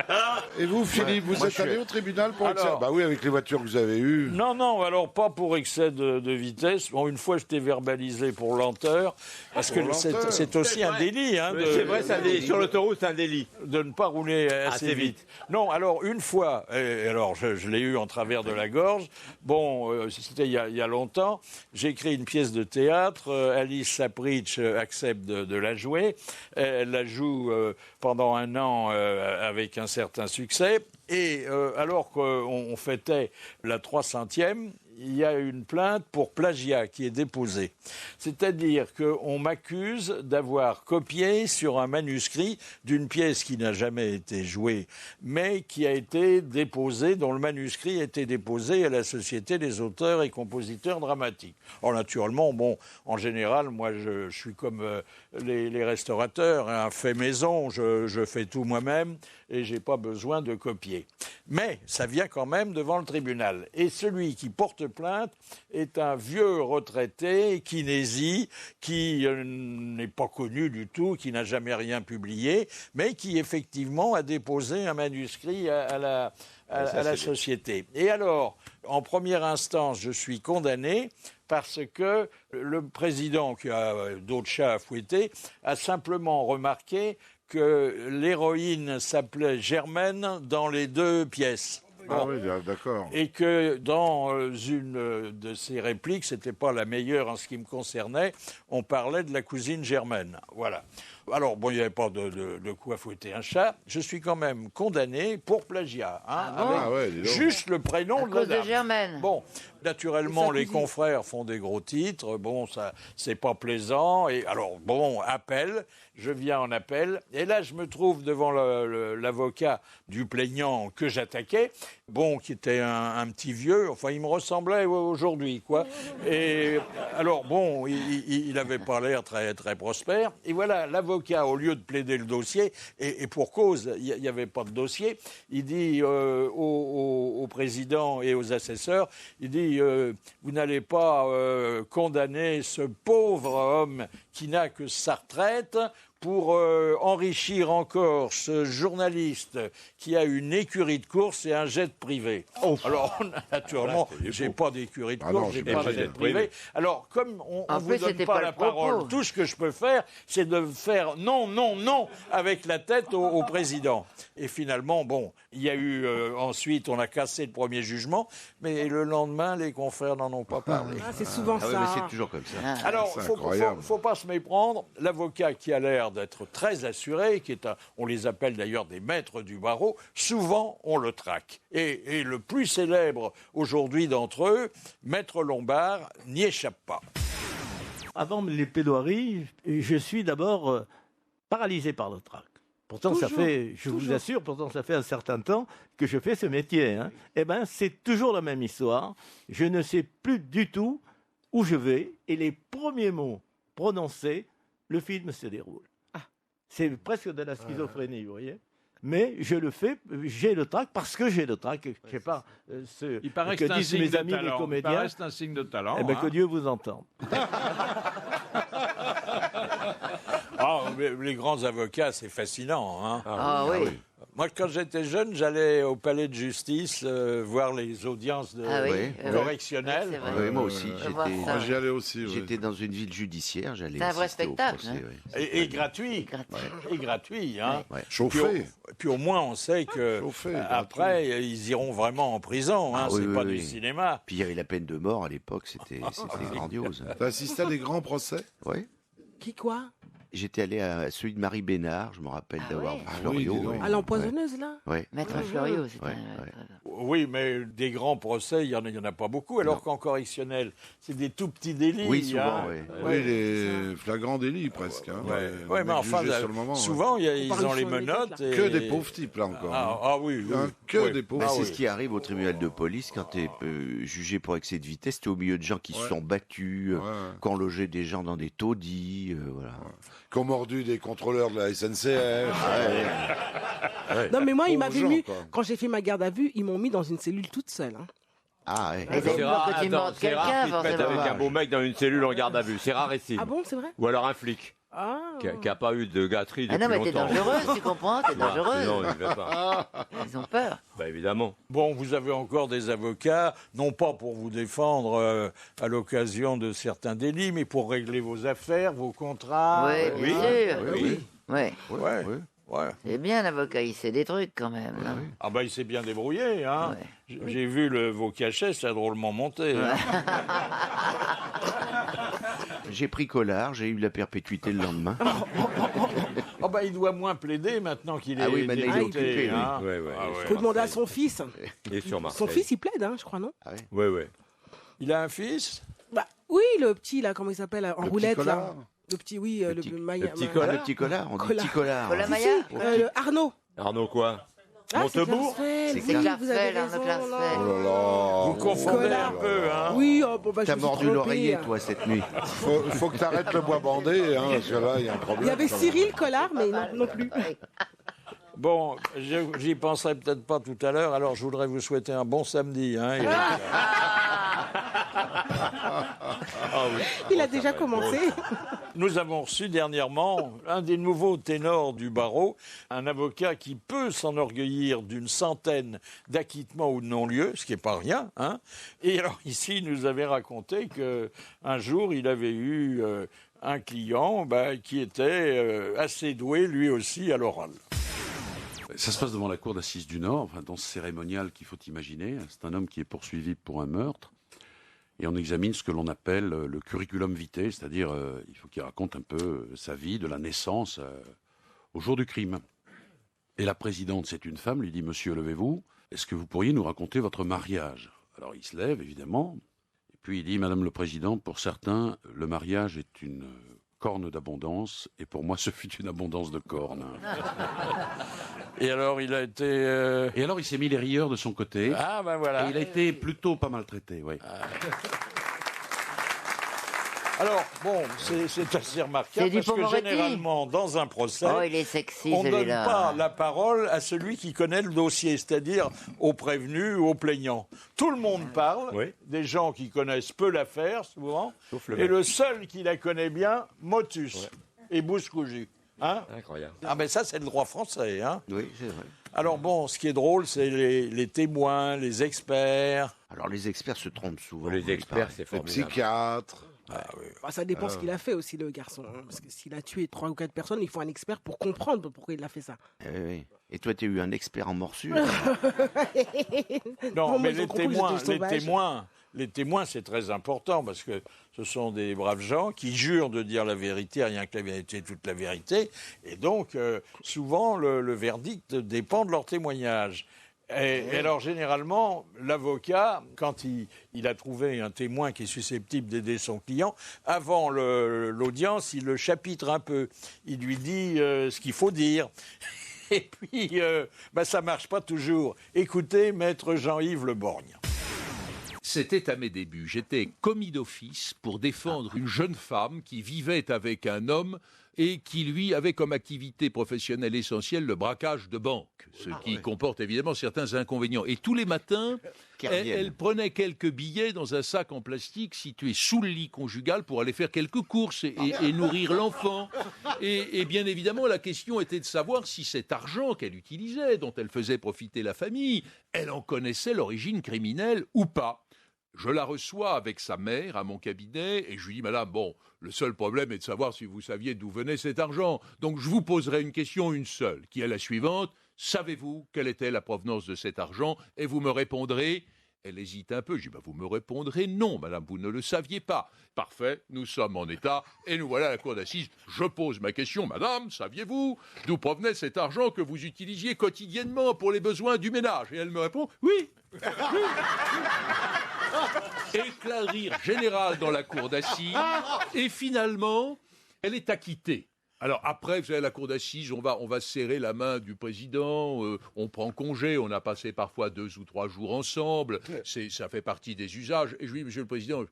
Voilà. Et vous, Philippe, vous êtes allé au tribunal pour excès? Bah oui, avec les voitures que vous avez eues. Non, alors pas pour excès de vitesse. Bon, une fois, j'étais verbalisé pour lenteur, parce que c'est aussi un délit. Hein, c'est vrai, sur l'autoroute, c'est un délit. De ne pas rouler assez vite. Non, alors une fois, alors je l'ai eu en travers de la gorge. Bon, c'était il y a longtemps. J'ai écrit une pièce de théâtre. Alice Sapritch accepte de la jouer. Elle la joue pendant un an avec un certain succès. Et alors qu'on fêtait la 300e, il y a une plainte pour plagiat qui est déposée. C'est-à-dire qu'on m'accuse d'avoir copié sur un manuscrit d'une pièce qui n'a jamais été jouée, mais qui a été déposée, dont le manuscrit a été déposé à la Société des auteurs et compositeurs dramatiques. Alors naturellement, bon, en général, moi je suis comme les restaurateurs, un fait maison, je fais tout moi-même et j'ai pas besoin de copier. Mais ça vient quand même devant le tribunal. Et celui qui porte plainte est un vieux retraité kinésie qui n'est pas connu du tout, qui n'a jamais rien publié, mais qui effectivement a déposé un manuscrit à la société. Et alors, en première instance, je suis condamné parce que le président, qui a d'autres chats à fouetter, a simplement remarqué que l'héroïne s'appelait Germaine dans les deux pièces. Ah oui, d'accord. Et que dans une de ses répliques, c'était pas la meilleure en ce qui me concernait, on parlait de la cousine Germaine. Voilà. Alors, bon, il n'y avait pas de quoi fouetter un chat. Je suis quand même condamné pour plagiat. Hein, avec juste le prénom de la dame. De Germaine. Bon, naturellement, les confrères font des gros titres. Bon, ça, c'est pas plaisant. Et alors, bon, appel. Je viens en appel. Et là, je me trouve devant l'avocat du plaignant que j'attaquais. Bon, qui était un petit vieux. Enfin, il me ressemblait aujourd'hui, quoi. Et alors, bon, il n'avait pas l'air très, très prospère. Et voilà, l'avocat, au lieu de plaider le dossier, et pour cause, il n'y avait pas de dossier, il dit au président et aux assesseurs, il dit, vous n'allez pas condamner ce pauvre homme qui n'a que sa retraite pour enrichir encore ce journaliste qui a une écurie de course et un jet privé. Oh. Alors, naturellement, j'ai pas d'écurie de course, j'ai pas de jet privé. Alors, comme on ne vous donne pas la parole, tout ce que je peux faire, c'est de faire non, non, non avec la tête au président. Et finalement, bon, il y a eu ensuite, on a cassé le premier jugement, mais le lendemain, les confrères n'en ont pas parlé. Ah, c'est souvent ça. Oui, mais c'est toujours comme ça. Alors, faut pas se méprendre. L'avocat qui a l'air d'être très assuré, on les appelle d'ailleurs des maîtres du barreau, souvent on le traque. Et le plus célèbre aujourd'hui d'entre eux, Maître Lombard, n'y échappe pas. Avant les plaidoiries, je suis d'abord paralysé par le trac. Pourtant, ça fait un certain temps que je fais ce métier. Hein. Eh bien, c'est toujours la même histoire. Je ne sais plus du tout où je vais. Et les premiers mots prononcés, le film se déroule. C'est presque de la schizophrénie, vous voyez. Mais je le fais, j'ai le trac parce que j'ai le trac. Je ne sais pas il paraît que disent mes amis les comédiens. Il paraît que c'est un signe de talent. Eh bien, que Dieu vous entende. les grands avocats, c'est fascinant. Hein. Ah oui. Moi, quand j'étais jeune, j'allais au palais de justice voir les audiences correctionnelles. Oui, Oui, moi aussi. Moi, j'y allais aussi. oui. J'étais dans une ville judiciaire. J'allais C'est un vrai assister au spectacle, procès, hein. ouais. Et gratuit. Et gratuit. Hein. Ouais. Chauffé. Puis au moins, on sait que Chauffé, après, ils iront vraiment en prison. Hein. Ah, oui, c'est oui, pas oui. du cinéma. Puis il y avait la peine de mort à l'époque. C'était grandiose. T'as assisté à des grands procès? Oui. Qui quoi? J'étais allé à celui de Marie Bénard. Je me rappelle d'avoir vu Floriot. Oui, dis donc. ouais. À l'empoisonneuse, là? Ouais. Maître Fleuriot, c'était Ouais, un- ouais. Oui, mais des grands procès, il y en a pas beaucoup. Alors qu'en correctionnel, c'est des tout petits délits. Oui, souvent, hein. ouais. Oui, les flagrants délits presque. Hein. Ouais, mais enfin, Jugés sur le moment, souvent, ils parle ont les sur les menottes. têtes, là. et- Que des pauvres types, là encore. Ah oui, oui. Hein, que Oui. des pauvres Mais Ah c'est oui. ce qui arrive au tribunal de police quand tu es jugé pour excès de vitesse. Tu es au milieu de gens qui se sont battus, Ouais. qui ont logé des gens dans des taudis. Voilà. Qui ont mordu des contrôleurs de la SNCF. Non, mais moi, ils Pauvres m'avaient gens, mis, quoi. quand j'ai fait ma garde à vue, ils m'ont mis dans une cellule toute seule. Hein. Ah, ouais. Ils avaient peur que tu mordes c'est rare quelqu'un, qu'ils te mettent forcément. avec un beau mec dans une cellule en garde à vue. C'est rarissime. Ah bon, c'est vrai? Ou alors un flic Ah. qui n'a pas eu de gâterie depuis Ah non, mais t'es longtemps. dangereuse, tu comprends? T'es dangereuse. Non, il ne veut pas. Ils ont peur. Bah évidemment. Bon, vous avez encore des avocats, non pas pour vous défendre à l'occasion de certains délits, mais pour régler vos affaires, vos contrats. Oui, bien sûr. Oui. Ouais. Ouais. Ouais. C'est bien, l'avocat, il sait des trucs quand même. hein. Ah ben il s'est bien débrouillé, hein. Ouais. J'ai vu vos cachets, ça a drôlement monté. hein. J'ai pris Collard, j'ai eu la perpétuité le lendemain. Ah ben il doit moins plaider maintenant qu'il est Ah oui, maintenant, il est député, occupé, oui. hein. Ouais, ouais. Ah ouais. Faut demander à son fils. Et sur Son Marseille. fils, il plaide, hein, je crois, non? Ouais, ouais. Il a un fils? Bah, oui, le petit, là, comment il s'appelle? En Le roulette, petit là. Collard. Le petit, oui, le petit- Maya. le petit Ah, Collard. le petit Collard, on dit Collard. petit Collard. Collard. Si, Maya si, Arnaud. Arnaud quoi? Ah, c'est Montebourg Clarsfeld, C'est oui, Clarsfeld, vous avez Arnaud raison, Clarsfeld. non. Oh là là. Vous confondez Collard. un peu, hein. Oui, oh, bon, bah, je T'as me suis mordu trompée, l'oreiller, hein. toi, cette nuit. Faut que t'arrêtes le bois bandé, hein, parce que là, il y a un problème. Il y avait quand même. Cyril Collard, mais non plus. Bon, j'y penserai peut-être pas tout à l'heure, alors je voudrais vous souhaiter un bon samedi. Hein, Eric. Il a déjà commencé. Nous avons reçu dernièrement un des nouveaux ténors du barreau, un avocat qui peut s'enorgueillir d'une centaine d'acquittements ou de non-lieux, ce qui n'est pas rien. Hein. Et alors ici, il nous avait raconté qu'un jour, il avait eu un client qui était assez doué, lui aussi, à l'oral. Ça se passe devant la cour d'assises du Nord, enfin, dans ce cérémonial qu'il faut imaginer. C'est un homme qui est poursuivi pour un meurtre. Et on examine ce que l'on appelle le curriculum vitae, c'est-à-dire il faut qu'il raconte un peu sa vie, de la naissance au jour du crime. Et la présidente, c'est une femme, lui dit « Monsieur, levez-vous, est-ce que vous pourriez nous raconter votre mariage ?» Alors il se lève, évidemment, et puis il dit « Madame le Président, pour certains, le mariage est une corne d'abondance, et pour moi, ce fut une abondance de cornes. » Et alors, il a été... Et alors, il s'est mis les rieurs de son côté. Ah, ben voilà. Et il a été plutôt pas mal traité, oui. Alors, bon, c'est assez remarquable C'est du parce que Pomoretti. généralement, dans un procès, Oh, il est sexy, on ne donne celui-là. pas la parole à celui qui connaît le dossier, c'est-à-dire au prévenu ou au plaignant. Tout le monde parle, Oui. des gens qui connaissent peu l'affaire, souvent, Sauf le et mec. le seul qui la connaît bien, motus et Bouscougi. Hein Incroyable. ah ben ça, c'est le droit français. Hein. Oui, c'est vrai. Alors bon, ce qui est drôle, c'est les témoins, les experts. Alors, les experts se trompent souvent. Les experts, c'est Les formidable. psychiatres. Bah, ça dépend ce qu'il a fait aussi, le garçon. Hein, parce que s'il a tué 3 ou 4 personnes, il faut un expert pour comprendre pourquoi il a fait ça. Eh oui. Et toi, tu as eu un expert en morsure. Non, Bon, mais moi, ils les ont compris que j'étais témoins, sauvage. les témoins, c'est très important parce que ce sont des braves gens qui jurent de dire la vérité, rien que la vérité, toute la vérité. Et donc, souvent, le verdict dépend de leur témoignage. Et alors, généralement, l'avocat, quand il a trouvé un témoin qui est susceptible d'aider son client, avant l'audience, il le chapitre un peu. Il lui dit ce qu'il faut dire. Et puis, ça marche pas toujours. Écoutez, maître Jean-Yves Le Borgne. C'était à mes débuts. J'étais commis d'office pour défendre une jeune femme qui vivait avec un homme et qui, lui, avait comme activité professionnelle essentielle le braquage de banques, ce qui comporte évidemment certains inconvénients. Et tous les matins, elle prenait quelques billets dans un sac en plastique situé sous le lit conjugal pour aller faire quelques courses et nourrir l'enfant. Et bien évidemment, la question était de savoir si cet argent qu'elle utilisait, dont elle faisait profiter la famille, elle en connaissait l'origine criminelle ou pas. Je la reçois avec sa mère à mon cabinet et je lui dis, madame, bon, le seul problème est de savoir si vous saviez d'où venait cet argent. Donc je vous poserai une question, une seule, qui est la suivante. Savez-vous quelle était la provenance de cet argent? Et vous me répondrez... Elle hésite un peu. Je dis, vous me répondrez non, madame, vous ne le saviez pas. Parfait, nous sommes en état et nous voilà à la cour d'assises. Je pose ma question, madame, saviez-vous d'où provenait cet argent que vous utilisiez quotidiennement pour les besoins du ménage? Et elle me répond, oui. Éclat de rire général dans la cour d'assises. Et finalement, elle est acquittée. Alors après, vous savez, la cour d'assises, on va serrer la main du président, on prend congé, on a passé parfois 2 ou 3 jours ensemble, ça fait partie des usages. Et je lui dis, monsieur le président,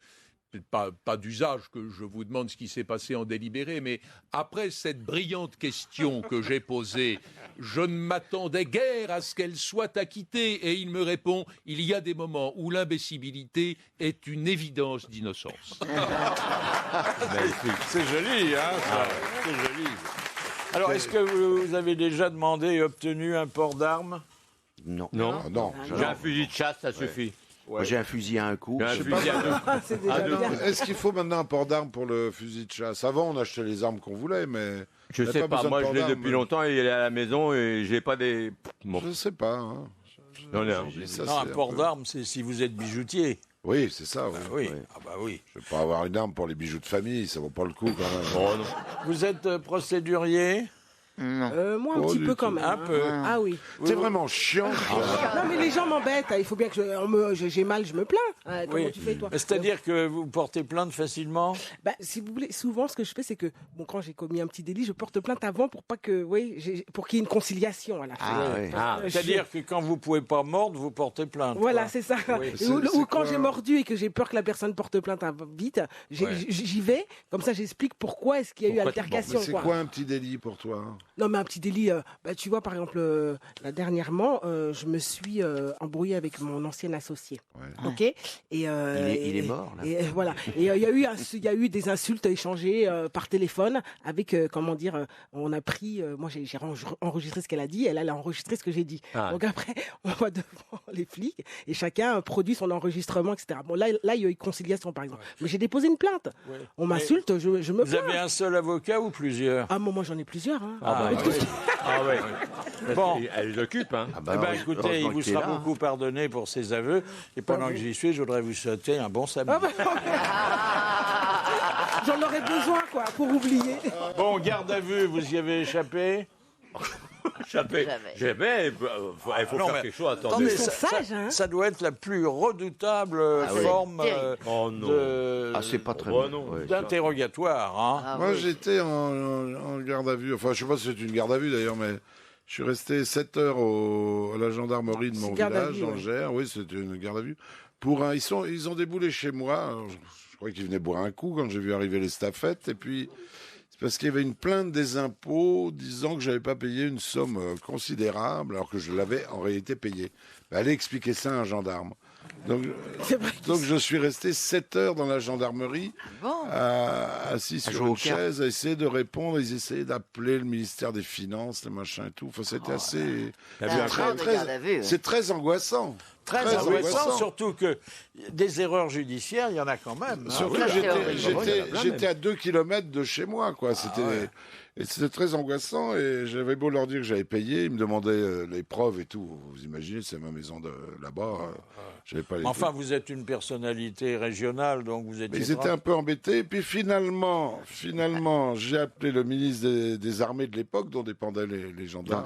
pas d'usage que je vous demande ce qui s'est passé en délibéré, mais après cette brillante question que j'ai posée, je ne m'attendais guère à ce qu'elle soit acquittée. Et il me répond, il y a des moments où l'imbécilité est une évidence d'innocence. C'est joli, hein, c'est joli. Alors, est-ce que vous avez déjà demandé et obtenu un port d'armes? Non. Non. J'ai J'ai un fusil de chasse, ça suffit. Moi, j'ai un fusil à un coup. Est-ce qu'il faut maintenant un port d'armes pour le fusil de chasse? Avant, on achetait les armes qu'on voulait, mais... Je sais pas, moi je l'ai depuis longtemps et il est à la maison et j'ai pas des... Bon. Je sais pas. Hein. Non, un port d'armes, c'est si vous êtes bijoutier. Oui, c'est ça. Oui. Ah bah oui. Je vais pas avoir une arme pour les bijoux de famille, ça vaut pas le coup quand même. Oh, non. Vous êtes procédurier? Moi, un petit peu quand même. Un peu. Ah oui. C'est vraiment chiant. Non, mais les gens m'embêtent. Il faut bien que j'ai mal, je me plains. Comment tu fais, toi? C'est-à-dire que vous portez plainte facilement? Si vous voulez, souvent, ce que je fais, c'est que quand j'ai commis un petit délit, je porte plainte avant pour pas que, pour qu'il y ait une conciliation à la fin. C'est-à-dire que quand vous pouvez pas mordre, vous portez plainte. Voilà, c'est ça. Oui. Ou quand j'ai mordu et que j'ai peur que la personne porte plainte vite, j'y vais. Comme ça, j'explique pourquoi est-ce qu'il y a eu altercation. C'est quoi un petit délit pour toi? Non, mais un petit délit, tu vois, par exemple, dernièrement, je me suis embrouillée avec mon ancien associé. Ouais. OK? Et, il est mort, là. Et voilà. Et il y a eu des insultes échangées par téléphone avec, on a pris, moi j'ai enregistré ce qu'elle a dit, elle a enregistré ce que j'ai dit. Donc après, on va devant les flics et chacun produit son enregistrement, etc. Bon, là, il y a eu conciliation, par exemple. Mais j'ai déposé une plainte. Ouais. On m'insulte, je me plains. Vous avez un seul avocat ou plusieurs? Ah, moi j'en ai plusieurs. Hein. Bon, elle les occupe, hein. Écoutez, il vous sera beaucoup pardonné pour ses aveux. Et pendant que j'y suis, je voudrais vous souhaiter un bon samedi. J'en aurais besoin, quoi, pour oublier. Bon, garde à vue, vous y avez échappé? Jamais. Il faut faire quelque chose. Attendez. Ça doit être la plus redoutable forme c'est pas très d'interrogatoire. Hein. Moi, j'étais en garde à vue. Enfin, je sais pas si c'est une garde à vue d'ailleurs, mais je suis resté 7 heures à la gendarmerie de mon village, dans le Gers. Oui, c'était une garde à vue. Ils ont déboulé chez moi. Alors, je crois qu'ils venaient boire un coup quand j'ai vu arriver les staffettes. Et puis, c'est parce qu'il y avait une plainte des impôts disant que je n'avais pas payé une somme considérable, alors que je l'avais en réalité payée. Allez expliquer ça à un gendarme. Donc je suis resté 7 heures dans la gendarmerie, assis sur une chaise, à essayer de répondre. Ils essayaient d'appeler le ministère des Finances, les machins et tout. Enfin, c'était assez... C'est très angoissant. Très angoissant, surtout que des erreurs judiciaires, il y en a quand même. Surtout que j'étais à 2 kilomètres de chez moi, quoi. Et c'était très angoissant, et j'avais beau leur dire que j'avais payé, ils me demandaient les preuves et tout. Vous imaginez, c'est ma maison de là-bas. J'avais pas les enfin, vous êtes une personnalité régionale, donc vous étiez... Ils étaient un peu embêtés, et puis finalement, j'ai appelé le ministre des Armées de l'époque, dont dépendaient les gendarmes.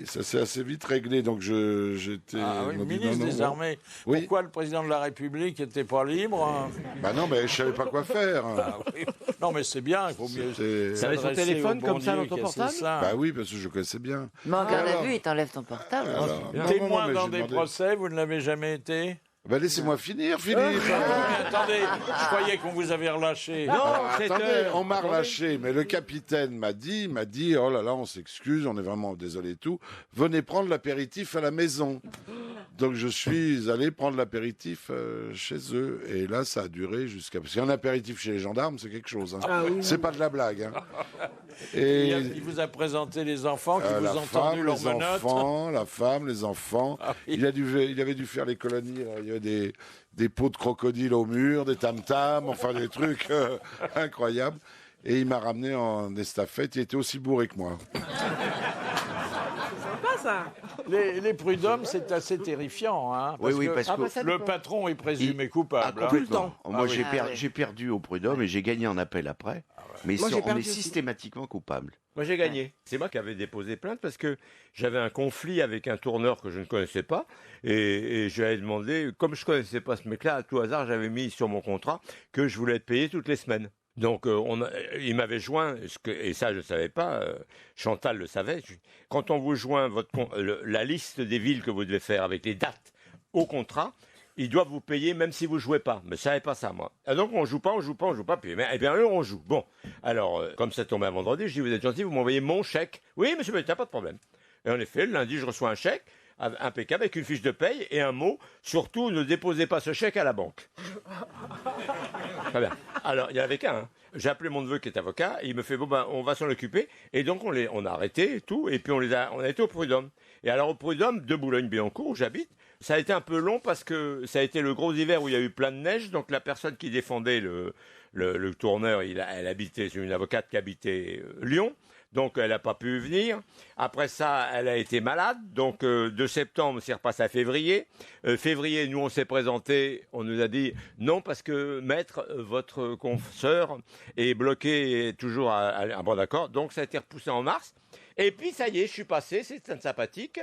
Et ça s'est assez vite réglé, donc j'étais... le ministre des Armées. Oui. Pourquoi le président de la République n'était pas libre? Non, mais je savais pas quoi faire. Non, mais c'est bien, il faut mieux... Ça avait son téléphone comme ça dans ton portable? Oui, parce que je connaissais bien. Mais en garde à vue, il t'enlève ton portable. Témoin dans des procès, vous ne l'avez jamais été? Laissez-moi finir, Philippe. Attendez, je croyais qu'on vous avait relâché. Non, attendez, on m'a relâché, mais le capitaine m'a dit, oh là là, on s'excuse, on est vraiment désolé et tout, venez prendre l'apéritif à la maison. Donc je suis allé prendre l'apéritif chez eux, et là ça a duré jusqu'à... Parce qu'un apéritif chez les gendarmes, c'est quelque chose. Hein. Ah oui. C'est pas de la blague. Hein. Et il vous a présenté les enfants qui vous ont tendu leurs menottes. La femme, les enfants. Ah oui. Il avait dû faire les colonies. Il y avait des pots de crocodile au mur, des tam-tams, enfin des trucs incroyables. Et il m'a ramené en estafette. Il était aussi bourré que moi. Ça. Les prud'hommes, c'est assez terrifiant. Hein, parce que le patron est présumé coupable. Tout le temps. Moi, j'ai perdu au prud'homme et j'ai gagné en appel après. Mais on est systématiquement coupable. Moi, j'ai gagné. C'est moi qui avais déposé plainte parce que j'avais un conflit avec un tourneur que je ne connaissais pas. Et j'avais demandé, comme je ne connaissais pas ce mec-là, à tout hasard, j'avais mis sur mon contrat que je voulais être payé toutes les semaines. Donc, il m'avait joint, et ça je ne savais pas, Chantal le savait, quand on vous joint la liste des villes que vous devez faire avec les dates au contrat, ils doivent vous payer même si vous ne jouez pas. Mais je ne savais pas ça, moi. Et donc, on joue pas, puis bien eux, on joue. Bon, alors, comme ça tombait un vendredi, je dis, vous êtes gentil, vous m'envoyez mon chèque. Oui, monsieur, mais t'as pas de problème. Et en effet, le lundi, je reçois un chèque, impeccable, avec une fiche de paye et un mot, surtout, ne déposez pas ce chèque à la banque. Très bien. Alors, il n'y en avait qu'un. Hein. J'ai appelé mon neveu qui est avocat, et il me fait, on va s'en occuper. Et donc, on a arrêté et tout, et puis on a été au prud'homme. Et alors, au prud'homme de Boulogne-Billancourt, où j'habite, ça a été un peu long parce que ça a été le gros hiver où il y a eu plein de neige, donc la personne qui défendait le tourneur, elle habitait, c'est une avocate qui habitait Lyon. Donc, elle n'a pas pu venir. Après ça, elle a été malade. Donc, de septembre, c'est repassé à février. Février, nous, on s'est présenté. On nous a dit non, parce que, maître, votre consoeur est bloqué et toujours à bon d'accord. Donc, ça a été repoussé en mars. Et puis, ça y est, je suis passé. C'est sympathique.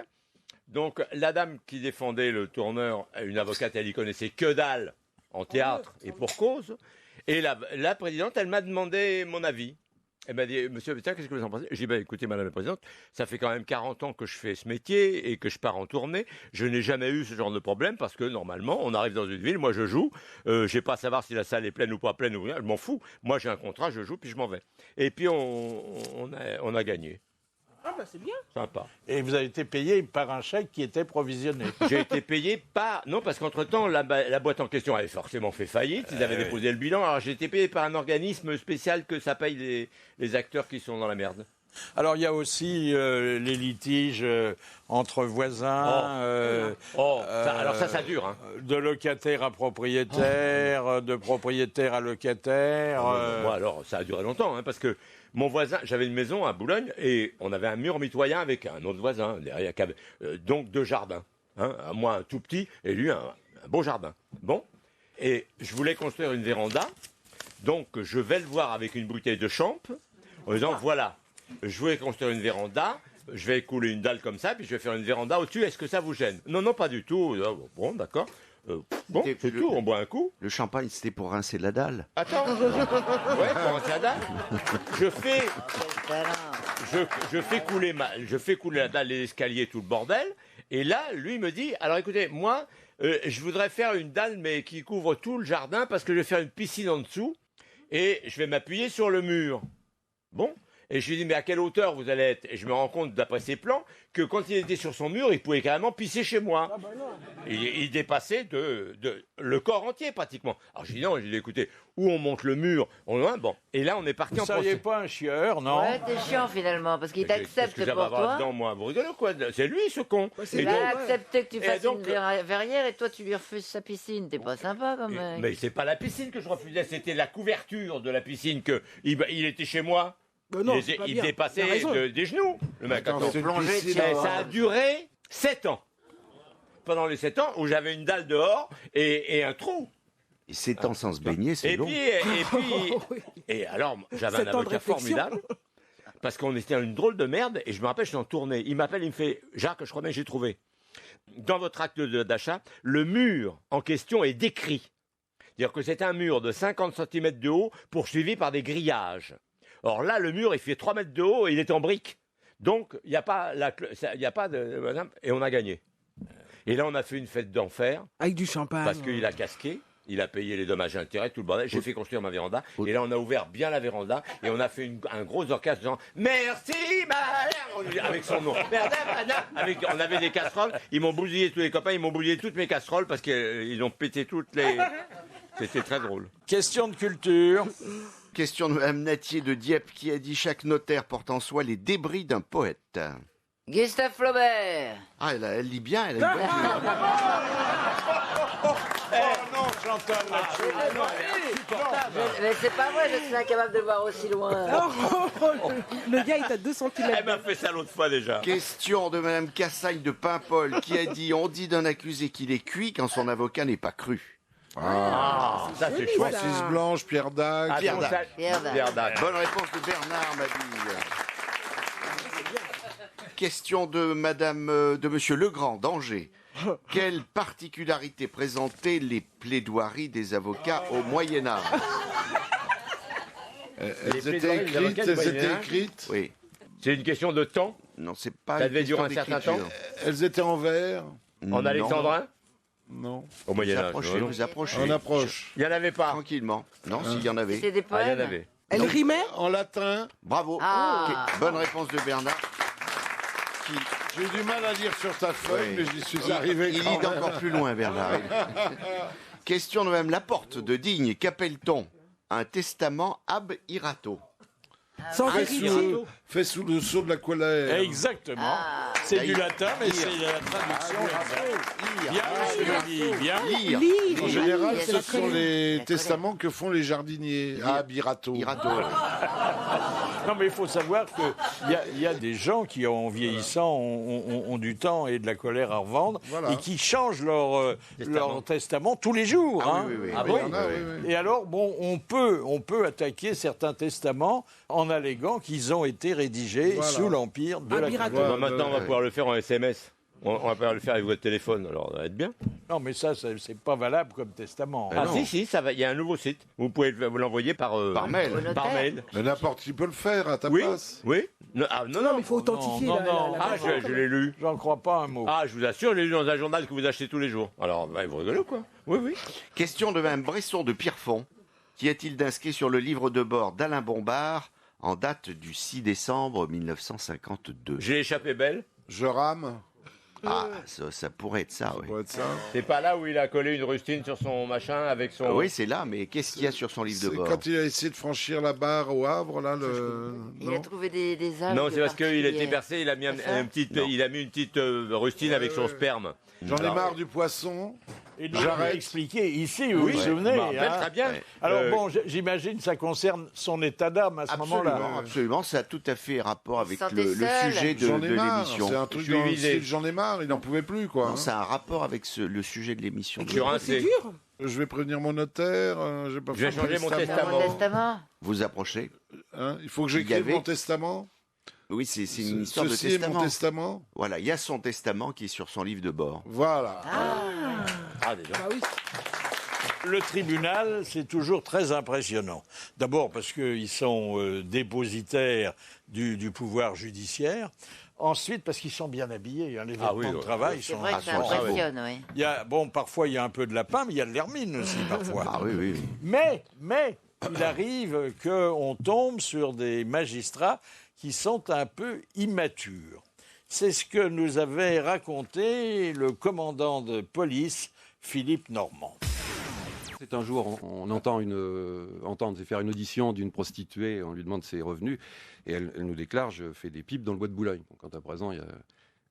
Donc, la dame qui défendait le tourneur, une avocate, elle y connaissait que dalle en théâtre et pour cause. Et la présidente, elle m'a demandé mon avis. Elle m'a dit, monsieur Pétain, qu'est-ce que vous en pensez? J'ai dit, écoutez, madame la présidente, ça fait quand même 40 ans que je fais ce métier et que je pars en tournée. Je n'ai jamais eu ce genre de problème parce que, normalement, on arrive dans une ville, moi je joue, je n'ai pas à savoir si la salle est pleine ou pas pleine ou rien, je m'en fous. Moi j'ai un contrat, je joue, puis je m'en vais. Et puis on a gagné. Ah bah c'est bien. Sympa. Et vous avez été payé par un chèque qui était provisionné. J'ai été payé par... Non, parce qu'entre-temps, la boîte en question avait forcément fait faillite. Ils avaient déposé le bilan. Alors j'ai été payé par un organisme spécial que ça paye les acteurs qui sont dans la merde. Alors il y a aussi les litiges entre voisins. Alors ça dure. Hein. De locataire à propriétaire, de propriétaire à locataire. Moi alors ça a duré longtemps, hein, parce que mon voisin, j'avais une maison à Boulogne et on avait un mur mitoyen avec un autre voisin derrière, donc 2 jardins. Hein, moi un tout petit et lui un beau jardin. Bon, et je voulais construire une véranda, donc je vais le voir avec une bouteille de champ en disant voilà. Je voulais construire une véranda, je vais écouler une dalle comme ça, puis je vais faire une véranda au-dessus, est-ce que ça vous gêne? Non, non, pas du tout. Bon, d'accord. Bon, c'est tout, on boit un coup. Le champagne, c'était pour rincer la dalle. Attends. Ouais, pour rincer la dalle. Je fais couler la dalle, les escaliers, tout le bordel. Et là, lui me dit, alors écoutez, moi, je voudrais faire une dalle, mais qui couvre tout le jardin, parce que je vais faire une piscine en dessous, et je vais m'appuyer sur le mur. Bon. Et je lui dis, mais à quelle hauteur vous allez être? Et je me rends compte, d'après ses plans, que quand il était sur son mur, il pouvait carrément pisser chez moi. Ah bah non. Il dépassait le corps entier, pratiquement. Alors je dis non, j'ai dit, écoutez, où on monte le mur, bon. Et là, on est parti en procès. Vous ne seriez pas un chieur, non? Ouais, t'es chiant, finalement, parce qu'il t'accepte pour toi. Dedans, moi, vous rigolez quoi? C'est lui, ce con. Il va accepter que tu fasses une verrière et toi, tu lui refuses sa piscine. T'es pas sympa, quand même. Mais c'est pas la piscine que je refusais, c'était la couverture de la piscine que il était chez moi. Non, il dépassait des genoux, le mec. Ça a duré 7 ans. Pendant les 7 ans, où j'avais une dalle dehors et un trou. Et 7 ans sans se baigner, c'est long. Et alors, j'avais un avocat formidable, parce qu'on était dans une drôle de merde, et je me rappelle, je suis en tournée. Il m'appelle, il me fait, Jacques, je crois bien que j'ai trouvé. Dans votre acte d'achat, le mur en question est décrit. C'est-à-dire que c'est un mur de 50 cm de haut, poursuivi par des grillages. Or là, le mur, il fait 3 mètres de haut et il est en briques. Donc, il n'y a pas de... Et on a gagné. Et là, on a fait une fête d'enfer. Avec du champagne. Parce qu'il a casqué. Il a payé les dommages et intérêts, tout le bordel. J'ai fait construire ma véranda. Et là, on a ouvert bien la véranda. Et on a fait un gros orchestre disant « Merci, madame !» Avec son nom. « Madame !» On avait des casseroles. Ils m'ont bousillé, tous les copains, ils m'ont bousillé toutes mes casseroles parce qu'ils ont pété toutes les... C'était très drôle. Question de culture. Question de Mme Natier de Dieppe qui a dit « Chaque notaire porte en soi les débris d'un poète ». Gustave Flaubert. Ah, elle lit bien, elle a une bonne... Oh non, Chantal, Mais c'est pas vrai, je suis incapable de voir aussi loin. Le gars est à 2 cm. Elle m'a fait ça l'autre fois déjà. Question de Mme Cassagne de Paimpol qui a dit « On dit d'un accusé qu'il est cuit quand son avocat n'est pas cru ». Ça c'est chouette. Francis Blanche, Pierre Dac. Pierre Dac. Pierre Dac. Bonne réponse de Bernard Mabille. Question de Monsieur Legrand d'Angers. Quelle particularité présentaient les plaidoiries des avocats au Moyen-Âge? Elles étaient écrites. Oui. C'est une question de temps. Non, c'est pas. Ça une devait durer question un certain d'écriture. temps. Elles étaient en vers. En alexandrin. Non. Au Moyen-Âge. Vous approchez. On approche. Il n'y en avait pas. Tranquillement. Non, s'il y en avait. C'est des Ah, il y en poèmes. avait. Elle rimait? En latin. Bravo. Ah. Ok. Bonne réponse de Bernard. J'ai eu du mal à lire sur ta feuille, mais j'y suis arrivé. Il quand lit même. encore plus loin, Bernard. Question de Mme Laporte de Digne. Qu'appelle-t-on un testament ab irato? Sans vérité. Fait sous le sceau de la colère. Exactement. C'est du latin, mais c'est la traduction exacte. Bien, monsieur Guy, bien. Lire. En général, Oui, ce la sont colère. les La testaments que font les jardiniers. Ah, Birato. Irato. Non, mais il faut savoir qu'il y a des gens qui, en vieillissant, ont du temps et de la colère à revendre Voilà. et qui changent leur testament tous les jours. Ah hein. oui, oui, oui. Ah Il y oui. en a, oui. Et alors, bon, on peut attaquer certains testaments en alléguant qu'ils ont été rédigés Voilà. sous l'empire de la Birato. colère. Voilà. Maintenant, on va pouvoir le faire en SMS. On va pouvoir le faire avec votre téléphone, alors ça va être bien. Non, mais ça, c'est pas valable comme testament. Ah, non. Si, ça va. Il y a un nouveau site. Vous pouvez vous l'envoyer par mail. Au notaire. Par mail. Mais n'importe qui peut le faire à ta Oui, place. oui. Non, Non, mais il faut authentifier non, la non. Ah, personne. je l'ai lu. J'en crois pas un mot. Ah, je vous assure, je l'ai lu dans un journal que vous achetez tous les jours. Alors, vous rigolez ou quoi? Oui, oui. Question de Mme Bresson de Pierrefonds. Qu'y a-t-il d'inscrit sur le livre de bord d'Alain Bombard en date du 6 décembre 1952? J'ai échappé belle. Je rame. Ah, ça pourrait être ça, oui. Pour être ça. C'est pas là où il a collé une rustine sur son machin avec son. Ah oui, c'est là, mais qu'est-ce qu'il y a sur son livre de C'est bord? quand il a essayé de franchir la barre au Havre, là, Il a non. trouvé des algues. Non, c'est parce qu'il a été particulières. percé, il a mis C'est ça il a mis une petite rustine avec son sperme. J'en ai marre du poisson. Et nous J'arrête. l'avons expliqué ici, vous Oui, vous je souvenez. me rappelle hein. très bien. Alors bon, j'imagine que ça concerne son état d'âme à ce moment-là. Absolument, ça a tout à fait rapport avec sentait le seul. sujet de J'en ai marre. l'émission. C'est un truc Je suis dans le visé. style j'en ai marre. Il n'en pouvait plus, quoi. Non, ça a un rapport avec le sujet de l'émission. Je suis rincé. Je vais prévenir mon notaire. J'ai pas Je vais fait changer mon testament. Mon testament. Vous approchez. Hein, il faut que Il y j'écrive avait- mon testament. Oui, c'est une histoire de Ceci est testament. mon testament. Voilà, il y a son testament qui est sur son livre de bord. Voilà. Ah, déjà. Bah oui. Le tribunal, c'est toujours très impressionnant. D'abord parce qu'ils sont dépositaires du pouvoir judiciaire. Ensuite, parce qu'ils sont bien habillés. Hein, les vêtements oui, de ouais. travail C'est sont... vrai que ça Ah, bravo. impressionne, oui. Il y a, parfois, il y a un peu de lapin, mais il y a de l'hermine aussi, parfois. Ah oui, oui, oui. Mais, il arrive qu'on tombe sur des magistrats qui sont un peu immatures. C'est ce que nous avait raconté le commandant de police, Philippe Normand. C'est un jour, on entend faire une audition d'une prostituée, on lui demande ses revenus, et elle nous déclare « je fais des pipes dans le bois de Boulogne ». Quant à présent, il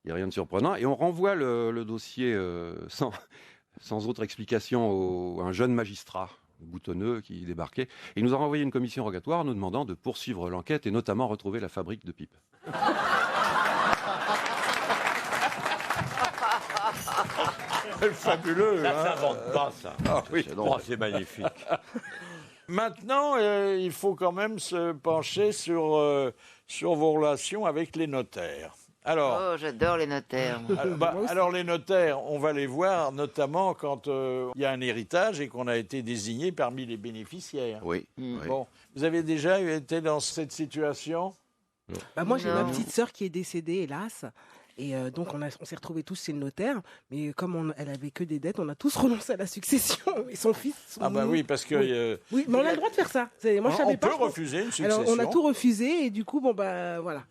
n'y a rien de surprenant. Et on renvoie le dossier sans autre explication à un jeune magistrat boutonneux qui débarquait. Et il nous a renvoyé une commission rogatoire nous demandant de poursuivre l'enquête et notamment retrouver la fabrique de pipes. C'est fabuleux. Ça hein. s'invente pas, ça. Ah oui. C'est magnifique. Maintenant, il faut quand même se pencher sur vos relations avec les notaires. Alors, Oh, j'adore les notaires. moi. alors les notaires, on va les voir notamment quand il y a un héritage et qu'on a été désigné parmi les bénéficiaires. Oui. oui. Bon, vous avez déjà été dans cette situation? Bah moi, j'ai Non. ma petite sœur qui est décédée, hélas. Et donc on s'est retrouvés tous chez le notaire, mais comme elle avait que des dettes, on a tous renoncé à la succession. Et son fils. Ah bah oui, parce que. Oui, mais on a le droit de faire ça. Moi, je savais pas. On peut refuser une succession. Alors on a tout refusé et du coup voilà.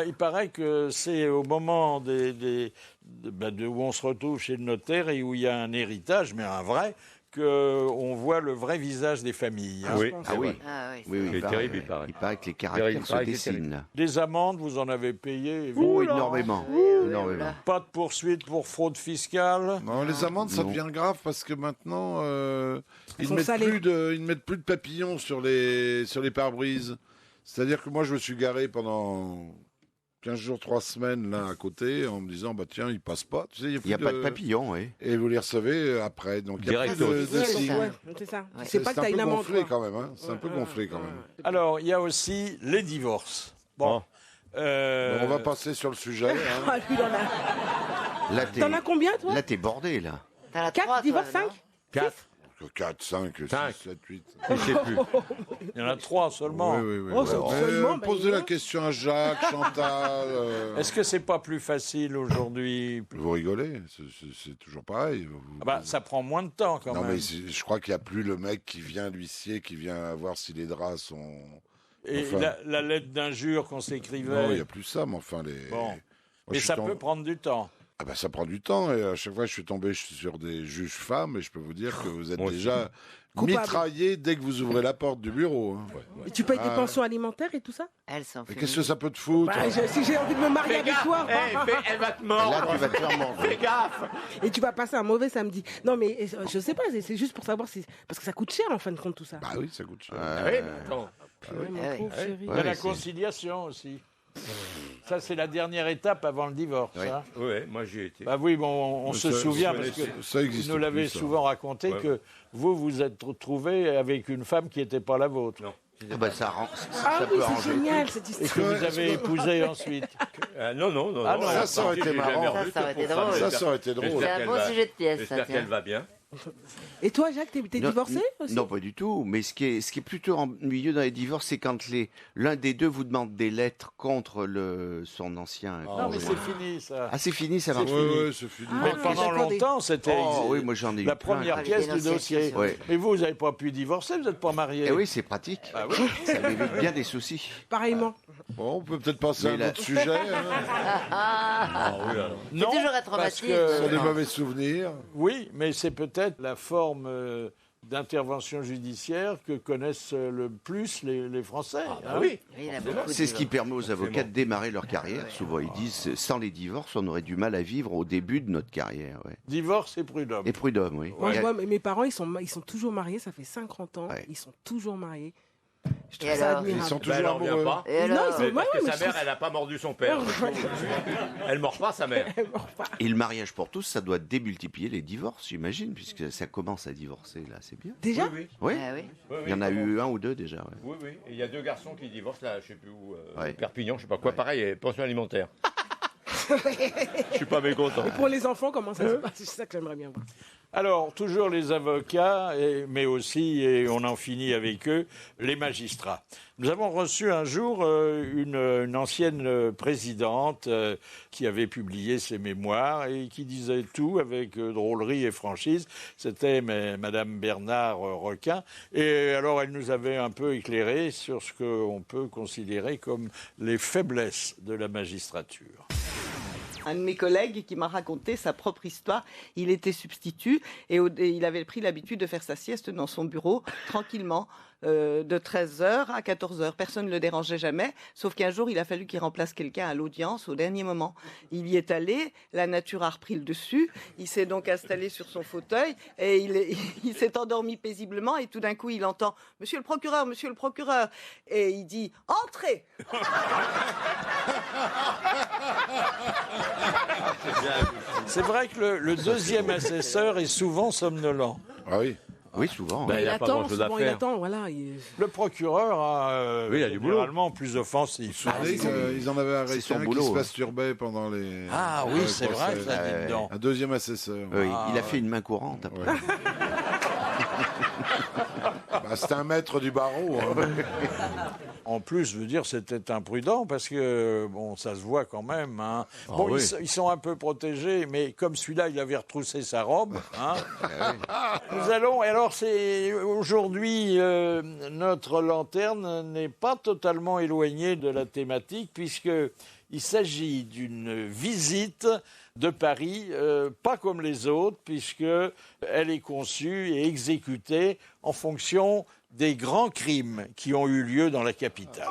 Il paraît que c'est au moment où on se retrouve chez le notaire et où il y a un héritage, mais un vrai, qu'on voit le vrai visage des familles. Hein. Oui. C'est terrible, il paraît. Il paraît que les caractères se dessinent. Là. Des amendes, vous en avez payé Énormément. Pas de poursuite pour fraude fiscale. Non, les amendes, ça devient grave parce que maintenant, ils mettent plus de papillons sur les pare-brises. C'est-à-dire que moi, je me suis garé pendant 15 jours, 3 semaines là à côté en me disant tiens, il passe pas. Tu sais, il n'y a pas de papillon, oui. Et vous les recevez après. Donc il y a plus de signes. C'est ça. C'est pas que t'as une amende. C'est un peu gonflé quand même. Hein. C'est un peu gonflé quand même. Alors, il y a aussi les divorces. Bon. On va passer sur le sujet. Hein. T'en as combien, toi? Là, t'es bordé, là. 4 divorces, 5 4. 4, 5, 6, 7, 8. Je sais plus. Il y en a 3 seulement. Oui. Posez la question à Jacques, Chantal. Est-ce que c'est pas plus facile aujourd'hui? Vous rigolez, c'est toujours pareil. Ça prend moins de temps quand même. Non, mais je crois qu'il n'y a plus le mec qui vient, l'huissier, qui vient voir si les draps sont... Et la lettre d'injure qu'on s'écrivait. Non, il n'y a plus ça, mais enfin... Mais ça peut prendre du temps. Ça prend du temps, et à chaque fois je suis tombé sur des juges femmes, et je peux vous dire que vous êtes déjà mitraillés dès que vous ouvrez la porte du bureau. Hein. Et tu payes tes pensions alimentaires et tout ça? Elle s'en fait. Qu'est-ce que ça peut te foutre? Si j'ai envie de me marier avec toi... Elle va te mordre. Là, tu vas te faire mordre. Fais gaffe. Et tu vas passer un mauvais samedi. Non, mais je sais pas, c'est juste pour savoir si... Parce que ça coûte cher, en fin de compte, tout ça. Bah oui, ça coûte cher. Il y a la conciliation aussi. Ça, c'est la dernière étape avant le divorce. Hein. Oui, moi j'y ai été. On se souvient, parce que vous nous l'avez souvent raconté, que vous êtes retrouvé avec une femme qui n'était pas la vôtre. Non. Ça oui, c'est génial cette histoire. Et que vous avez épousé ensuite. Non. Ça aurait été marrant. Ça aurait été drôle. Ça aurait été drôle. C'est un beau sujet de pièce. J'espère qu'elle va bien. Et toi, Jacques, t'es divorcé aussi? Non, pas du tout. Mais ce qui est plutôt ennuyeux dans les divorces, c'est quand l'un des deux vous demande des lettres contre son ancien. Non, mais c'est fini, ça. Ah, c'est fini, ça marche. Oui, c'est fini. Mais pendant longtemps, c'était moi j'en ai eu la première pièce du dossier. Mais vous n'avez pas pu divorcer, vous n'êtes pas marié. Eh oui, c'est pratique. Ah oui. Ça m'évite bien des soucis. Pareillement. Bon, on peut peut-être passer à un autre sujet. C'est toujours un traumatisme. Ce sont des mauvais souvenirs. Oui, mais c'est peut-être la forme d'intervention judiciaire que connaissent le plus les Français. Oui. C'est ce qui permet aux avocats de démarrer leur carrière. Souvent, ils disent, sans les divorces, on aurait du mal à vivre au début de notre carrière. Ouais. Divorce et prud'homme. Et prud'homme, oui. Moi, je vois, mes parents, ils sont toujours mariés, ça fait 50 ans. Ils sont toujours mariés. Je trouve ça admirable. Ils sont toujours amoureux. Pas. Parce que sa mère, elle n'a pas mordu son père. Elle ne mord pas sa mère. Et le mariage pour tous, ça doit démultiplier les divorces, j'imagine, puisque ça commence à divorcer, là, c'est bien. Déjà? Oui. Il y en a eu 1 ou 2 déjà. Oui. Et il y a 2 garçons qui divorcent, là, je ne sais plus où, Perpignan, je ne sais pas quoi, pareil, pension alimentaire. Je suis pas mécontent. Et pour les enfants, comment ça se passe? C'est ça que j'aimerais bien voir. Alors, toujours les avocats, mais aussi, et on en finit avec eux, les magistrats. Nous avons reçu un jour une ancienne présidente qui avait publié ses mémoires et qui disait tout avec drôlerie et franchise. C'était Madame Bernard Requin. Et alors, elle nous avait un peu éclairé sur ce qu'on peut considérer comme les faiblesses de la magistrature. Un de mes collègues qui m'a raconté sa propre histoire. Il était substitut et il avait pris l'habitude de faire sa sieste dans son bureau, tranquillement, de 13h à 14h. Personne ne le dérangeait jamais, sauf qu'un jour, il a fallu qu'il remplace quelqu'un à l'audience au dernier moment. Il y est allé, la nature a repris le dessus, il s'est donc installé sur son fauteuil et il s'est endormi paisiblement et tout d'un coup, il entend « Monsieur le procureur, monsieur le procureur !» et il dit « Entrez !» C'est vrai que le deuxième assesseur est souvent somnolent. Ah oui. Oui, souvent. Il attend, voilà. Le procureur a généralement plus offensif. Ils en avaient arrêté un qui se masturbait pendant les... Ah oui, c'est vrai, ça, dites donc. Un deuxième assesseur. Il a fait une main courante après. C'est un maître du barreau. Hein. En plus, je veux dire, c'était imprudent parce que, bon, ça se voit quand même. Hein. Bon, oui. ils sont un peu protégés, mais comme celui-là, il avait retroussé sa robe. Hein. Nous allons. Alors, c'est aujourd'hui, notre lanterne n'est pas totalement éloignée de la thématique puisque il s'agit d'une visite de Paris, pas comme les autres, puisqu'elle est conçue et exécutée en fonction des grands crimes qui ont eu lieu dans la capitale.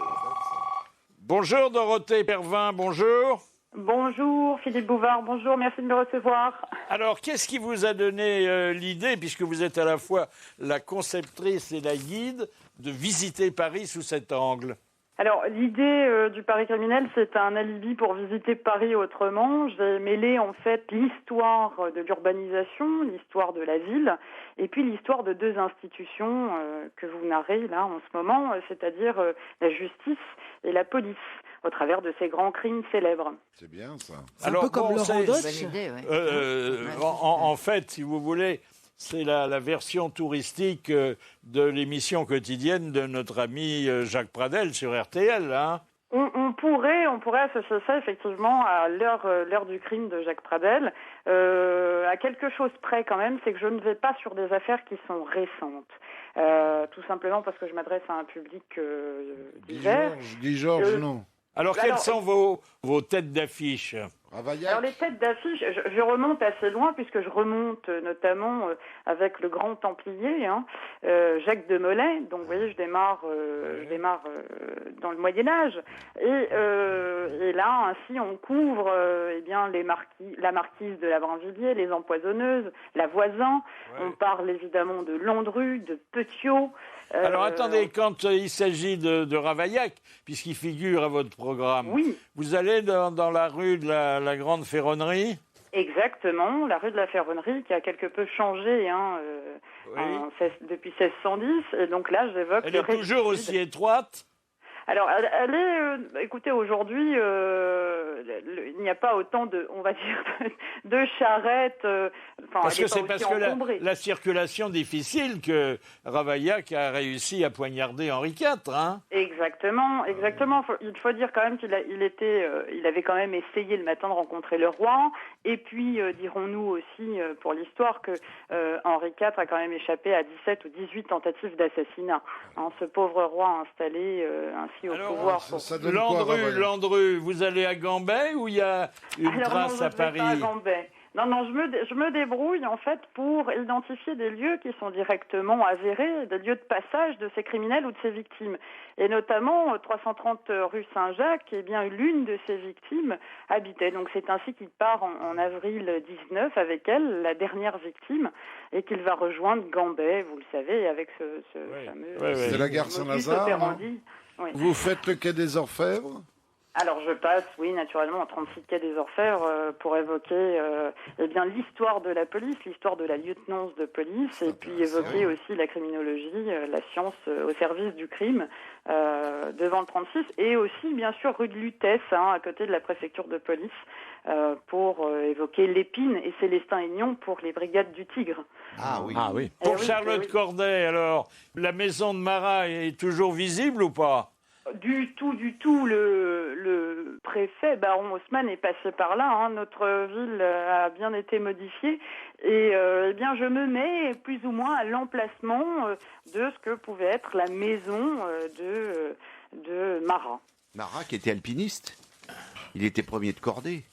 Bonjour Dorothée Pervin, bonjour. Bonjour Philippe Bouvard, bonjour, merci de me recevoir. Alors, qu'est-ce qui vous a donné l'idée, puisque vous êtes à la fois la conceptrice et la guide, de visiter Paris sous cet angle ? Alors, l'idée du Paris criminel, c'est un alibi pour visiter Paris autrement. J'ai mêlé en fait l'histoire de l'urbanisation, l'histoire de la ville, et puis l'histoire de deux institutions que vous narrez là en ce moment, c'est-à-dire la justice et la police, au travers de ces grands crimes célèbres. C'est bien ça. C'est un peu comme Laurent Deutsch. En fait, si vous voulez, c'est la version touristique de l'émission quotidienne de notre ami Jacques Pradel sur RTL. Hein. On pourrait associer ça effectivement à l'heure du crime de Jacques Pradel. À quelque chose près quand même, c'est que je ne vais pas sur des affaires qui sont récentes. Tout simplement parce que je m'adresse à un public divers. Dis Georges, non. Alors, quelles sont vos têtes d'affiche ? Alors les têtes d'affiche, je remonte assez loin puisque je remonte notamment avec le grand Templier, Jacques de Molay. Donc vous voyez, je démarre dans le Moyen Âge et là ainsi on couvre la marquise de la Brinvilliers, les empoisonneuses, la Voisin. Ouais. On parle évidemment de Landru, de Petiot. Alors attendez, quand il s'agit de Ravaillac, puisqu'il figure à votre programme, oui. Vous allez dans la rue de la Grande Ferronnerie ? Exactement, la rue de la Ferronnerie qui a quelque peu changé depuis 1610. Et donc là, j'évoque... Elle est toujours aussi étroite ? Alors, elle est, écoutez, aujourd'hui, il n'y a pas autant de charrettes. Parce que c'est parce que la circulation difficile que Ravaillac a réussi à poignarder Henri IV, hein. Exactement. Il faut dire quand même qu'il avait quand même essayé le matin de rencontrer le roi. Et puis, dirons-nous aussi, pour l'histoire, que Henri IV a quand même échappé à 17 ou 18 tentatives d'assassinat. Hein, ce pauvre roi installé ainsi au pouvoir. Landru, vous allez à Gambais ou il y a une trace à Paris ? Pas à Gambais. Non, je me débrouille en fait pour identifier des lieux qui sont directement avérés, des lieux de passage de ces criminels ou de ces victimes. Et notamment 330 rue Saint-Jacques, l'une de ces victimes habitait. Donc c'est ainsi qu'il part en avril 19 avec elle, la dernière victime, et qu'il va rejoindre Gambais, vous le savez, avec ce fameux... C'est la gare Saint-Lazare, oui. Vous faites le quai des Orfèvres ? Alors je passe, oui, naturellement, en 36 quai des Orfèvres pour évoquer l'histoire de la police, l'histoire de la lieutenance de police, et puis évoquer aussi la criminologie, la science au service du crime devant le 36, et aussi, bien sûr, rue de Lutèce, à côté de la préfecture de police, pour évoquer l'Épine et Célestin Aignan pour les brigades du Tigre. Ah oui. Pour Charlotte Corday, alors, la maison de Marat est toujours visible ou pas ? Du tout. Le préfet, baron Haussmann, est passé par là. Notre ville a bien été modifiée. Et je me mets plus ou moins à l'emplacement de ce que pouvait être la maison de Marat. Marat qui était alpiniste. Il était premier de cordée.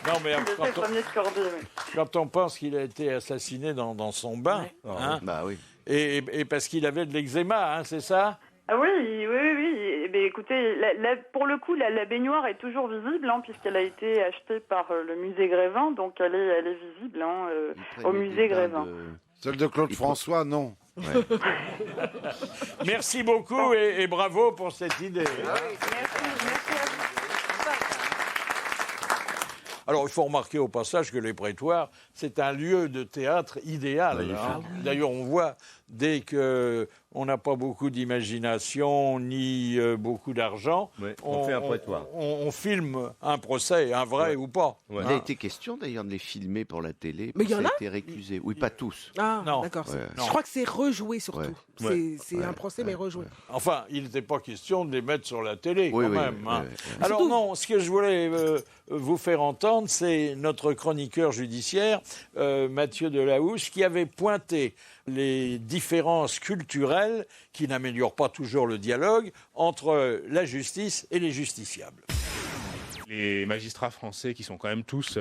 Non, mais quand on pense qu'il a été assassiné dans son bain, bah oui. Et parce qu'il avait de l'eczéma, c'est ça ? Ah oui. Mais écoutez, pour le coup, la baignoire est toujours visible, puisqu'elle a été achetée par le musée Grévin, donc elle est visible au musée Grévin. Celle de Claude François, non. Ouais. Merci beaucoup et bravo pour cette idée. Merci. Alors, il faut remarquer au passage que les prétoires, c'est un lieu de théâtre idéal. D'ailleurs, on voit, dès que on n'a pas beaucoup d'imagination ni beaucoup d'argent. Ouais, on fait un prétoire. On filme un procès, un vrai ou pas. Il a été question d'ailleurs de les filmer pour la télé. Mais il y en a été récusé. Oui, pas tous. Ah, Non. d'accord. Ouais. Je crois que c'est rejoué surtout. Ouais. C'est un procès, mais rejoué. Enfin, il n'était pas question de les mettre sur la télé, Oui, quand oui, même. oui, Hein. oui, oui. Alors non, ce que je voulais vous faire entendre, c'est notre chroniqueur judiciaire, Mathieu Delahousse, qui avait pointé les différences culturelles qui n'améliorent pas toujours le dialogue entre la justice et les justiciables. Les magistrats français qui sont quand même tous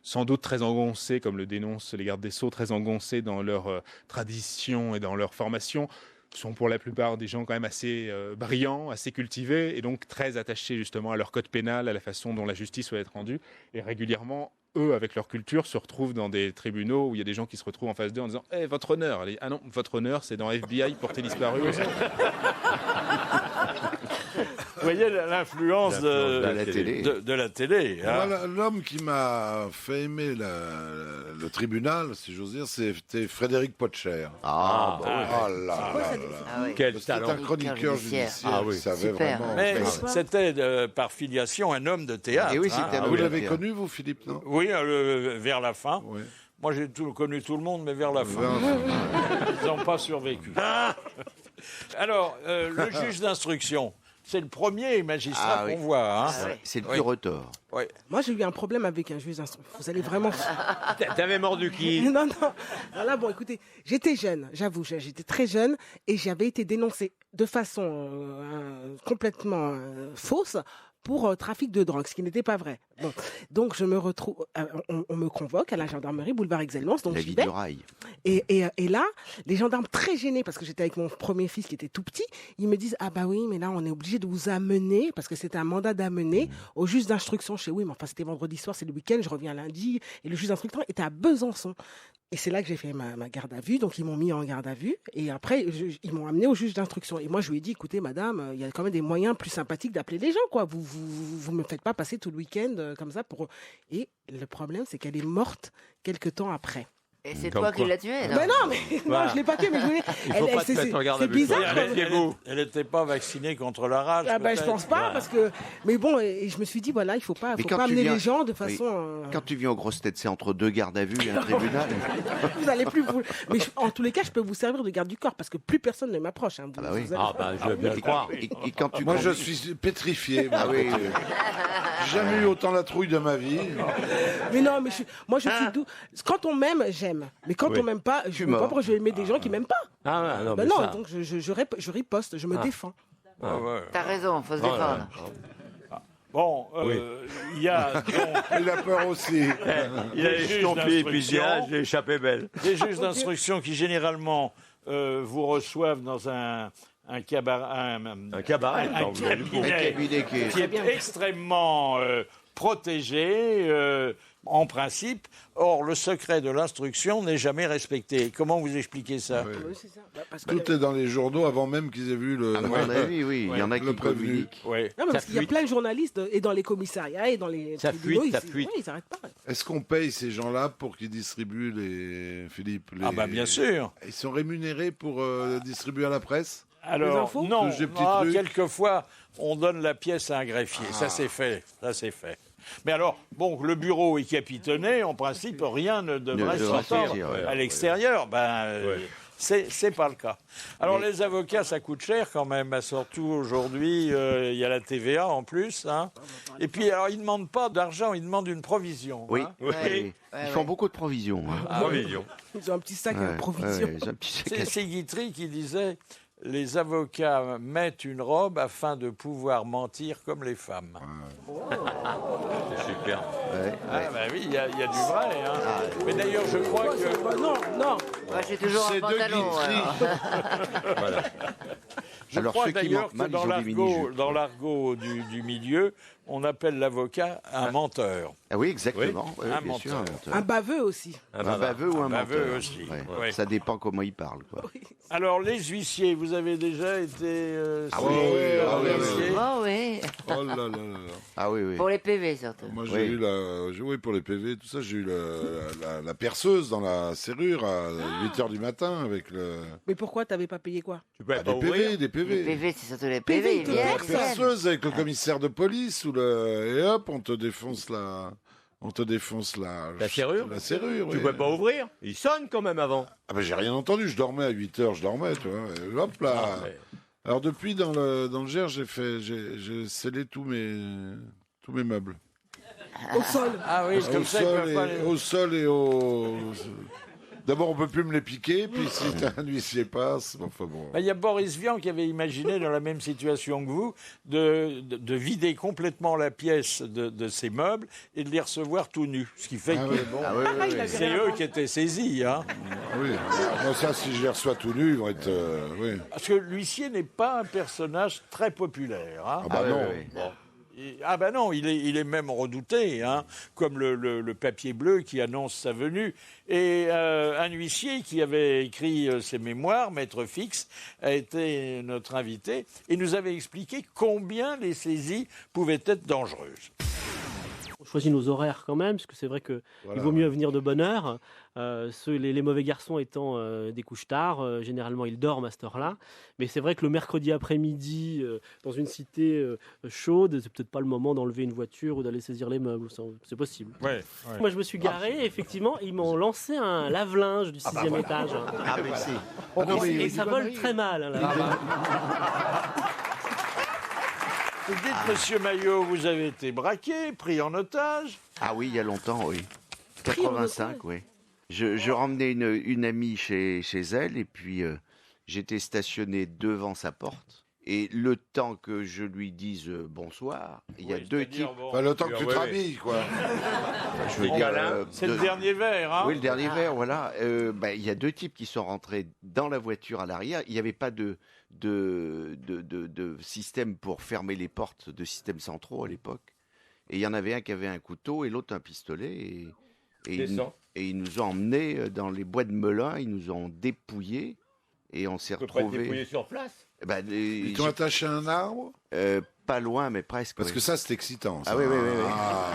sans doute très engoncés, comme le dénoncent les gardes des Sceaux, très engoncés dans leur tradition et dans leur formation, sont pour la plupart des gens quand même assez brillants, assez cultivés, et donc très attachés justement à leur code pénal, à la façon dont la justice doit être rendue. Et régulièrement, eux, avec leur culture, se retrouvent dans des tribunaux où il y a des gens qui se retrouvent en face d'eux en disant « votre honneur !» Ah non, votre honneur, c'est dans FBI, portée disparue. Vous voyez l'influence de la télé. Hein. Voilà, l'homme qui m'a fait aimer le tribunal, si j'ose dire, c'était Frédéric Potcher. Ah, Quel C'était talent. un chroniqueur judiciaire qui savait vraiment... Mais c'était par filiation un homme de théâtre. Et oui, c'était un homme Vous de l'avez théâtre. connu, vous, Philippe, non? Oui, vers la fin. Oui. Moi, j'ai connu tout le monde, mais vers la fin. Ils n'ont pas survécu. Alors, le juge d'instruction, c'est le premier magistrat qu'on voit. Hein. C'est le plus retors. Oui. Moi, j'ai eu un problème avec un juge d'instruction. Vous allez vraiment... T'avais mordu qui? Non. Là, bon, écoutez, j'étais jeune, j'avoue, j'étais très jeune et j'avais été dénoncée de façon complètement fausse pour trafic de drogue, ce qui n'était pas vrai. Bon. Donc, je me retrouve, on me convoque à la gendarmerie, boulevard Excellence. Donc La vie du rail. Et là, les gendarmes très gênés, parce que j'étais avec mon premier fils qui était tout petit, ils me disent « Ah bah oui, mais là, on est obligé de vous amener, parce que c'était un mandat d'amener au juge d'instruction. » Je sais, oui, mais enfin, c'était vendredi soir, c'est le week-end, je reviens lundi, et le juge d'instruction était à Besançon. Et c'est là que j'ai fait ma garde à vue, donc ils m'ont mis en garde à vue, et après, ils m'ont amené au juge d'instruction. Et moi, je lui ai dit « Écoutez, madame, il y a quand même des moyens plus sympathiques d'appeler les gens, quoi. Vous me faites pas passer tout le week-end comme ça pour... » Et le problème, c'est qu'elle est morte quelques temps après. Et c'est toi qui l'as tuée, non? Mais non, je l'ai pas tuée, mais je voulais... Il faut pas te mettre en garde à C'est vue. bizarre. Elle n'était pas vaccinée contre la rage. Ah ben, je pense pas, parce que... Mais bon, et je me suis dit, voilà, il faut pas amener les gens de façon... Quand tu viens aux grosses têtes, c'est entre deux gardes à vue et un tribunal. Vous allez plus... Mais en tous les cas, je peux vous servir de garde du corps, parce que plus personne ne m'approche. Hein. Ah bah oui. Je veux bien le croire. Et quand tu Moi, je suis pétrifié. Ah oui. J'ai jamais eu autant la trouille de ma vie. Mais non, mais moi, je suis doux. Quand on m'aime, j'aime. Mais quand on m'aime pas, je ne sais pas pourquoi je vais aimer des gens qui m'aiment pas. Ah non, Ben mais non, ça... donc je riposte, je me défends. T'as raison, faut se défendre. Bon, il y a... Il a peur aussi. Il a les pieds et puis il dit, j'ai échappé belle. Des juges d'instruction qui, généralement, vous reçoivent dans un cabaret... Un cabaret, un cabinet qui est extrêmement protégé, en principe. Or, le secret de l'instruction n'est jamais respecté. Comment vous expliquez ça? Oui, c'est ça. Parce que... Tout est dans les journaux avant même qu'ils aient vu le... À mon avis, oui. Il y en a qui communiquent. Oui. Non, mais parce qu'il y a plein de journalistes, et dans les commissariats, et dans les tribunaux, ils s'arrêtent pas. Est-ce qu'on paye ces gens-là pour qu'ils distribuent Philippe, Ah bah bien sûr. Ils sont rémunérés pour distribuer à la presse? Alors, non, quelquefois, on donne la pièce à un greffier. Ça, c'est fait. Mais alors, bon, le bureau est capitonné, en principe, rien ne devrait sortir à l'extérieur. C'est pas le cas. Alors, les avocats, ça coûte cher quand même, surtout aujourd'hui, il y a la TVA en plus. Hein. Et puis, alors, ils ne demandent pas d'argent, ils demandent une provision. Oui, hein. Ils font beaucoup de provisions. Hein. Ils ont un petit sac de provisions. C'est Guitry qui disait... Les avocats mettent une robe afin de pouvoir mentir comme les femmes. C'est super. Ah bah oui, il y a du vrai. Hein. Mais d'ailleurs, je crois que... Non. Moi, j'ai toujours un pantalon. Il Je Alors, crois ceux qui d'ailleurs mentent que mal, dans ils ont des mini-jupes. l'argot du milieu, on appelle l'avocat un menteur. Ah oui, exactement. Oui. Oui, Un bien sûr, menteur. Un baveux aussi. Un baveux ou un baveux menteur. aussi. Ouais. Ouais. Ça dépend comment il parle. Quoi. Alors, les huissiers, vous avez déjà été... Ah oui, huissier Oh oui. Oh là là là là. Ah oui, oui. Pour les PV surtout. Moi, j'ai eu oui, pour les PV, tout ça, j'ai eu la perceuse dans la serrure à 8h du matin avec le. Mais pourquoi t'avais pas payé quoi? Tu peux des PV, des PV. Les PV, c'est surtout les PV. ils viennent, La ils viennent. perceuse avec le commissaire de police et hop, on te défonce la serrure. La serrure. Tu oui. pouvais pas ouvrir. Il sonne quand même avant. Ah ben j'ai rien entendu. Je dormais à 8h, tu vois. Et hop là. Ah, mais- Alors depuis dans le Gers, j'ai scellé tous mes meubles. Au sol. Ah oui, c'est comme ça qu'ils peuvent pas les... Au sol et au. D'abord, on peut plus me les piquer, puis si un huissier passe, enfin bon. Il y a Boris Vian qui avait imaginé, dans la même situation que vous, de vider complètement la pièce de ses meubles et de les recevoir tout nus. Ce qui fait que c'est eux qui étaient saisis. Hein. Oui, moi ça, si je les reçois tout nus, ils vont être. Oui. Parce que l'huissier n'est pas un personnage très populaire. Hein. Ah bah non. Bon. Ah ben non, il est même redouté, hein, comme le papier bleu qui annonce sa venue. Et un huissier qui avait écrit ses mémoires, Maître Fix, a été notre invité et nous avait expliqué combien les saisies pouvaient être dangereuses. On choisit nos horaires quand même, parce que c'est vrai qu'il vaut mieux venir de bonne heure. Les mauvais garçons étant des couches tard, généralement ils dorment à cette heure-là. Mais c'est vrai que le mercredi après-midi, dans une cité chaude, c'est peut-être pas le moment d'enlever une voiture ou d'aller saisir les meubles. C'est possible. Ouais. Moi je me suis garé et effectivement ils m'ont lancé un lave-linge du 6e étage. Ah mais c'est. Et, non, mais et il ça dit vole conneries. très mal. Hein, là. Vous dites, monsieur Maillot, vous avez été braqué, pris en otage. Ah oui, il y a longtemps, oui. 85, oui. Je ramenais une amie chez elle et puis j'étais stationné devant sa porte. Et le temps que je lui dise bonsoir, il y a deux types. Enfin, le temps que tu te rhabilles, quoi. Je veux dire, c'est le dernier verre, hein. Oui, le dernier verre, voilà. Il y a deux types qui sont rentrés dans la voiture à l'arrière. Il n'y avait pas de système pour fermer les portes, de système centraux à l'époque. Et il y en avait un qui avait un couteau et l'autre un pistolet. Et ils nous ont emmenés dans les bois de Melun. Ils nous ont dépouillés et on s'est retrouvés. Tu peux pas te dépouiller sur place. Ils t'ont attaché à un arbre? Pas loin, mais presque. Parce que ça, c'est excitant. Ça. Ah oui.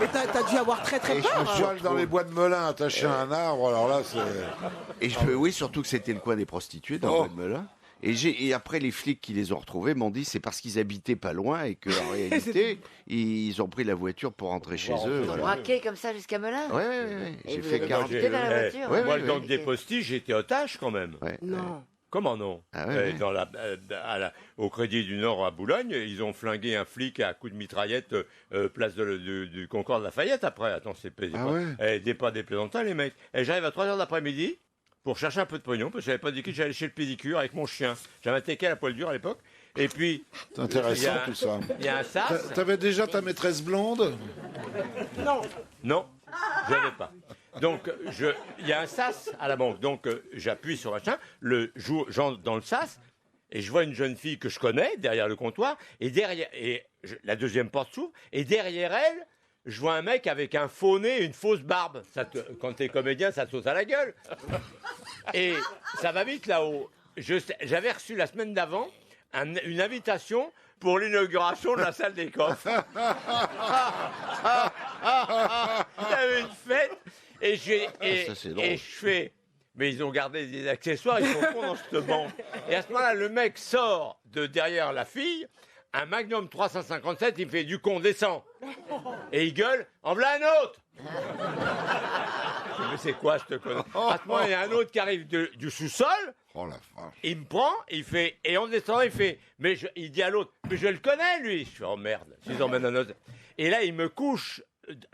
Mais t'as dû avoir très très peur. Je suis dans les bois de Melun attaché à un arbre, alors là, c'est. Oui, surtout que c'était le coin des prostituées dans le bois de Melun. Et après, les flics qui les ont retrouvés m'ont dit c'est parce qu'ils habitaient pas loin et qu'en réalité, ils ont pris la voiture pour rentrer chez eux. Ils ont braqué comme ça jusqu'à Melun? Oui. Et J'ai vous fait avez 40 profité dans la voiture? Moi, dans des postilles, j'étais otage quand même. Non. Comment non? Au Crédit du Nord à Boulogne, ils ont flingué un flic à coups de mitraillette place du Concorde Lafayette après. Attends, c'est pas des plaisantins les mecs. Et j'arrive à 3h de l'après-midi pour chercher un peu de pognon, parce que j'avais pas dit que j'allais chez le pédicure avec mon chien. J'avais un teckel à poil dur à l'époque. Et puis... C'est intéressant tout ça. Il y a un sas. T'avais déjà ta maîtresse blonde? Non, je n'avais pas. Donc, il y a un sas à la banque. Donc, j'appuie sur machin, j'entre dans le sas, et je vois une jeune fille que je connais derrière le comptoir, et la deuxième porte s'ouvre, et derrière elle, je vois un mec avec un faux nez et une fausse barbe. Quand t'es comédien, ça te saute à la gueule. Et ça va vite là-haut. J'avais reçu la semaine d'avant une invitation pour l'inauguration de la salle des coffres. Il y avait une fête et je fais... Mais ils ont gardé des accessoires, ils sont cons dans cette banque. Et à ce moment-là, le mec sort de derrière la fille, un Magnum 357, il me fait du con, descend. Et il gueule, en voilà un autre. Mais c'est quoi cette connerie? À ce moment-là, il y a un autre qui arrive du sous-sol. Oh la vache. Il me prend, il fait, et en descendant, il fait, il dit à l'autre, mais je le connais, lui. Je fais, oh merde, je les emmène un autre. Et là, il me couche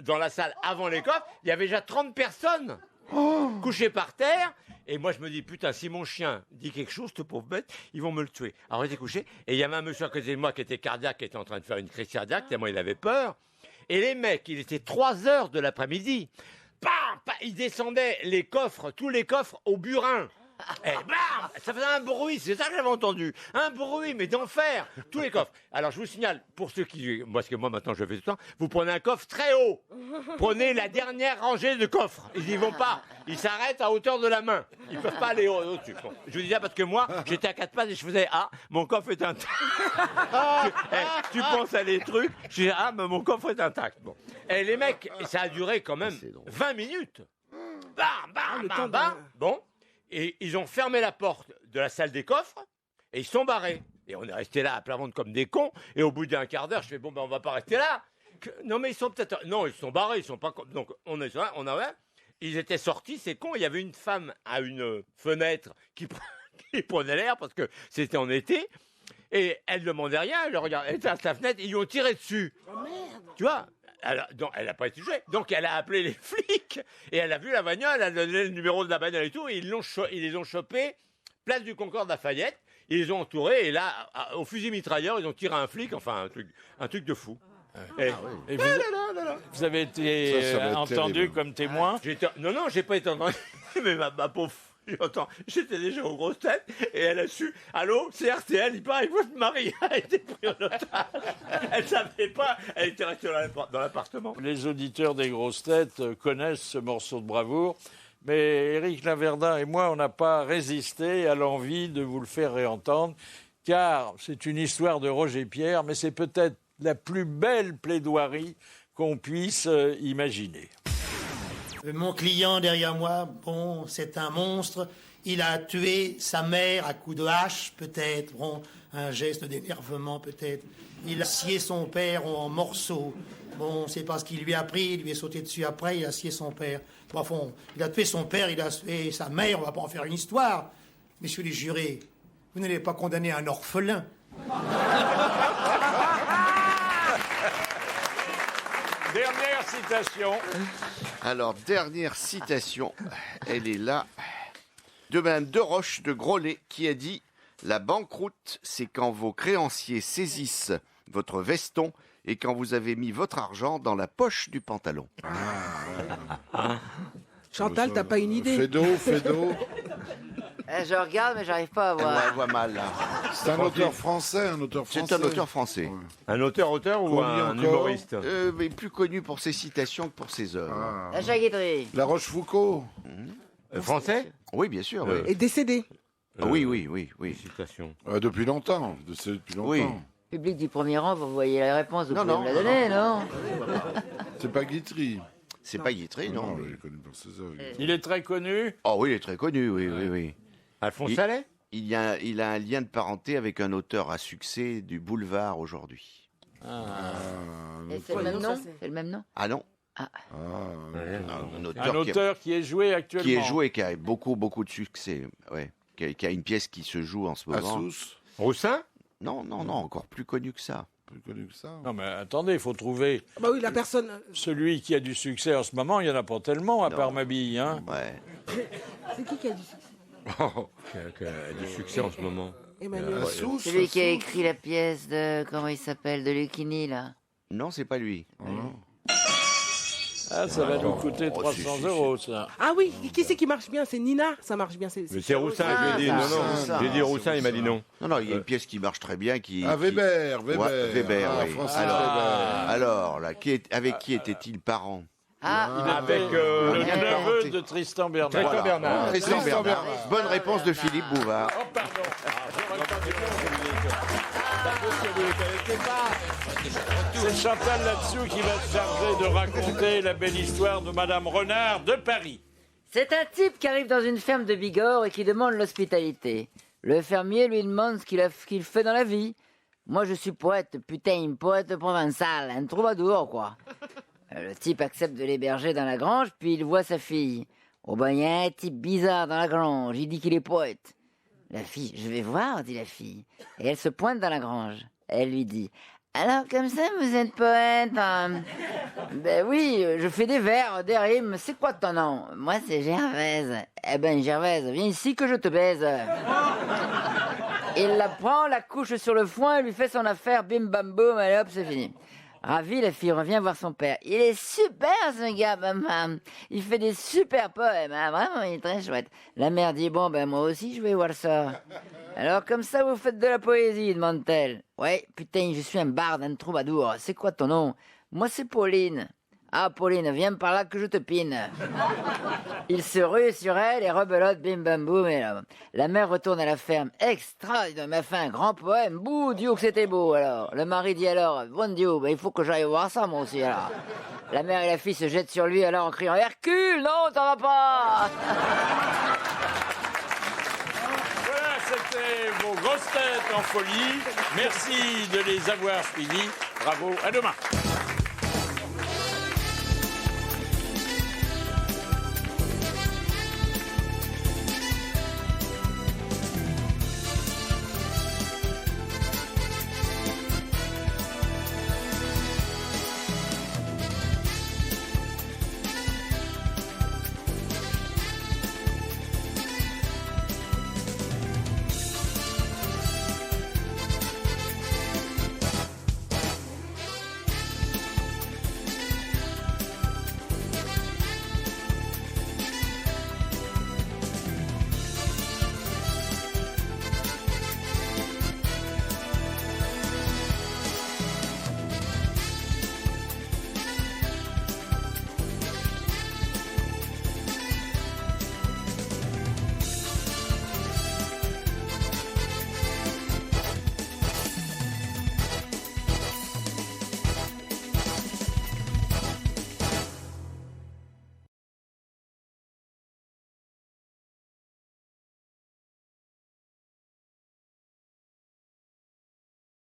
dans la salle avant les coffres, il y avait déjà 30 personnes couchées par terre. Et moi, je me dis, putain, si mon chien dit quelque chose, ce pauvre bête, ils vont me le tuer. Alors, j'étais couché, et il y avait un monsieur à côté de moi qui était cardiaque, qui était en train de faire une crise cardiaque, tellement il avait peur. Et les mecs, il était 3h de l'après-midi. Ils descendaient les coffres, tous les coffres au burin. Et bam, ça faisait un bruit, c'est ça que j'avais entendu. Un bruit, mais d'enfer. Tous les coffres. Alors, je vous signale, pour ceux qui... Parce que moi, maintenant, je fais tout le temps. Vous prenez un coffre très haut. Prenez la dernière rangée de coffres. Ils n'y vont pas. Ils s'arrêtent à hauteur de la main. Ils ne peuvent pas aller au-dessus. Bon. Je vous dis ça parce que moi, j'étais à 4 pattes et je faisais « Ah, mon coffre est intact. » Tu penses à des trucs. Je dis « Ah, mais mon coffre est intact. » Bon. Et les mecs, ça a duré quand même 20 minutes. Bam, bam, bam, bam. Bon. Et ils ont fermé la porte de la salle des coffres et ils sont barrés. Et on est resté là à plat ventre comme des cons. Et au bout d'un quart d'heure, je fais bon, ben on va pas rester là. Non, mais ils sont peut-être. Non, ils sont barrés, ils sont pas. Donc on est là, ils étaient sortis, c'est con. Il y avait une femme à une fenêtre qui prenait l'air parce que c'était en été. Et elle demandait rien, elle regardait, elle était à sa fenêtre, ils lui ont tiré dessus. Oh merde. Tu vois? Elle n'a pas été touchée. Donc elle a appelé les flics et elle a vu la bagnole, elle a donné le numéro de la bagnole et tout. Et ils les ont chopés, place du Concorde Lafayette. Ils les ont entourés et là, au fusil mitrailleur, ils ont tiré un flic. Enfin, un truc de fou. Et vous avez été entendu comme témoin? Non, j'ai pas été entendu. Mais ma pauvre. J'étais déjà aux grosses têtes et elle a su. Allô, c'est RTL, il paraît que votre mari a été pris en otage. Elle savait pas, elle était restée dans l'appartement. Les auditeurs des grosses têtes connaissent ce morceau de bravoure, mais Éric Laverdin et moi, on n'a pas résisté à l'envie de vous le faire réentendre, car c'est une histoire de Roger Pierre, mais c'est peut-être la plus belle plaidoirie qu'on puisse imaginer. Mon client derrière moi, bon, c'est un monstre. Il a tué sa mère à coups de hache, peut-être. Bon, un geste d'énervement, peut-être. Il a scié son père en morceaux. Bon, c'est parce qu'il lui a pris, il lui est sauté dessus après, il a scié son père. Bon, fond, il a tué son père, il a tué sa mère, on va pas en faire une histoire. Messieurs les jurés, vous n'allez pas condamner un orphelin. Dernière citation. Alors, dernière citation, elle est là, de Mme Deroche de Groslay, qui a dit « La banqueroute, c'est quand vos créanciers saisissent votre veston et quand vous avez mis votre argent dans la poche du pantalon. » Chantal, t'as pas une idée? Fédo. Je regarde, mais j'arrive pas à voir. Elle voit mal, là. C'est un auteur français, C'est un auteur français. Ouais. Un auteur ou un humoriste Mais plus connu pour ses citations que pour ses œuvres. La Jagueterie. La Rochefoucauld. Français? Oui, bien sûr. Oui. Et décédé. Oui. Citation. Depuis longtemps. Oui. Public du premier rang, vous voyez la réponse, vous pouvez me la donner, non? C'est pas Guitry. C'est pas Guitry, non. Il est connu pour ses œuvres. Il est très connu? Oh oui, il est très connu, oui. Alphonse Allais? Il a un lien de parenté avec un auteur à succès du boulevard aujourd'hui. C'est le même nom? C'est le même nom? Ah non. Un auteur qui est joué actuellement. Qui est joué, qui a beaucoup de succès. Ouais. Qui a une pièce qui se joue en ce moment. Assous? Roussin? Non, encore plus connu que ça. Non, mais attendez, il faut trouver. Bah oui, la personne. Celui qui a du succès en ce moment, il n'y en a pas tellement, à part Mabille. Hein. Ouais. C'est qui a du succès? Qui a du succès en ce moment. Emmanuel. Celui qui a écrit la pièce de. Comment il s'appelle? De Lucchini, là. Non, c'est pas lui. Ah, ça va nous coûter 300 €, ça. Ah oui, qui c'est qui marche bien? C'est Nina, ça marche bien. Mais c'est Roussin, je lui ai dit non. J'ai dit Roussin, il m'a dit non. Non, il y a une pièce qui marche très bien. Weber. Weber, oui. Francis Weber. Alors, là, avec qui était-il parent? Avec le neveu de Tristan Bernard. Tristan Bernard. Bonne réponse de Philippe Bouvard. Oh, pardon. C'est Chantal là-dessous qui va se charger de raconter la belle histoire de Madame Renard de Paris. C'est un type qui arrive dans une ferme de Bigorre et qui demande l'hospitalité. Le fermier lui demande ce qu'il fait dans la vie. Moi, je suis poète, putain, poète provençal, un troubadour, quoi. Le type accepte de l'héberger dans la grange, puis il voit sa fille. Oh ben, il y a un type bizarre dans la grange, il dit qu'il est poète. La fille, je vais voir, dit la fille. Et elle se pointe dans la grange. Elle lui dit, alors comme ça, vous êtes poète hein? Ben oui, je fais des vers, des rimes. C'est quoi ton nom? Moi, c'est Gervaise. Eh ben, Gervaise, viens ici que je te baise. Il la prend, la couche sur le foin, elle lui fait son affaire, bim bam boum, allez hop, c'est fini. Ravie, la fille revient voir son père. Il est super ce gars, maman. Il fait des super poèmes, hein. Vraiment, il est très chouette. La mère dit, bon, ben moi aussi, je vais voir ça. Alors, comme ça, vous faites de la poésie, demande-t-elle. Ouais, putain, je suis un barde, un troubadour. C'est quoi ton nom? Moi, c'est Pauline. Ah, Pauline, viens par là que je te pine. Il se rue sur elle et rebelote, bim bam boum. Et là, la mère retourne à la ferme. Extra, il m'a fait un grand poème. Bouh, Dieu que c'était beau alors. Le mari dit alors, bon Dieu, ben, il faut que j'aille voir ça moi aussi alors. La mère et la fille se jettent sur lui alors en criant Hercule, non, t'en vas pas. Voilà, c'était vos grosses têtes en folie. Merci de les avoir suivis. Bravo, à demain.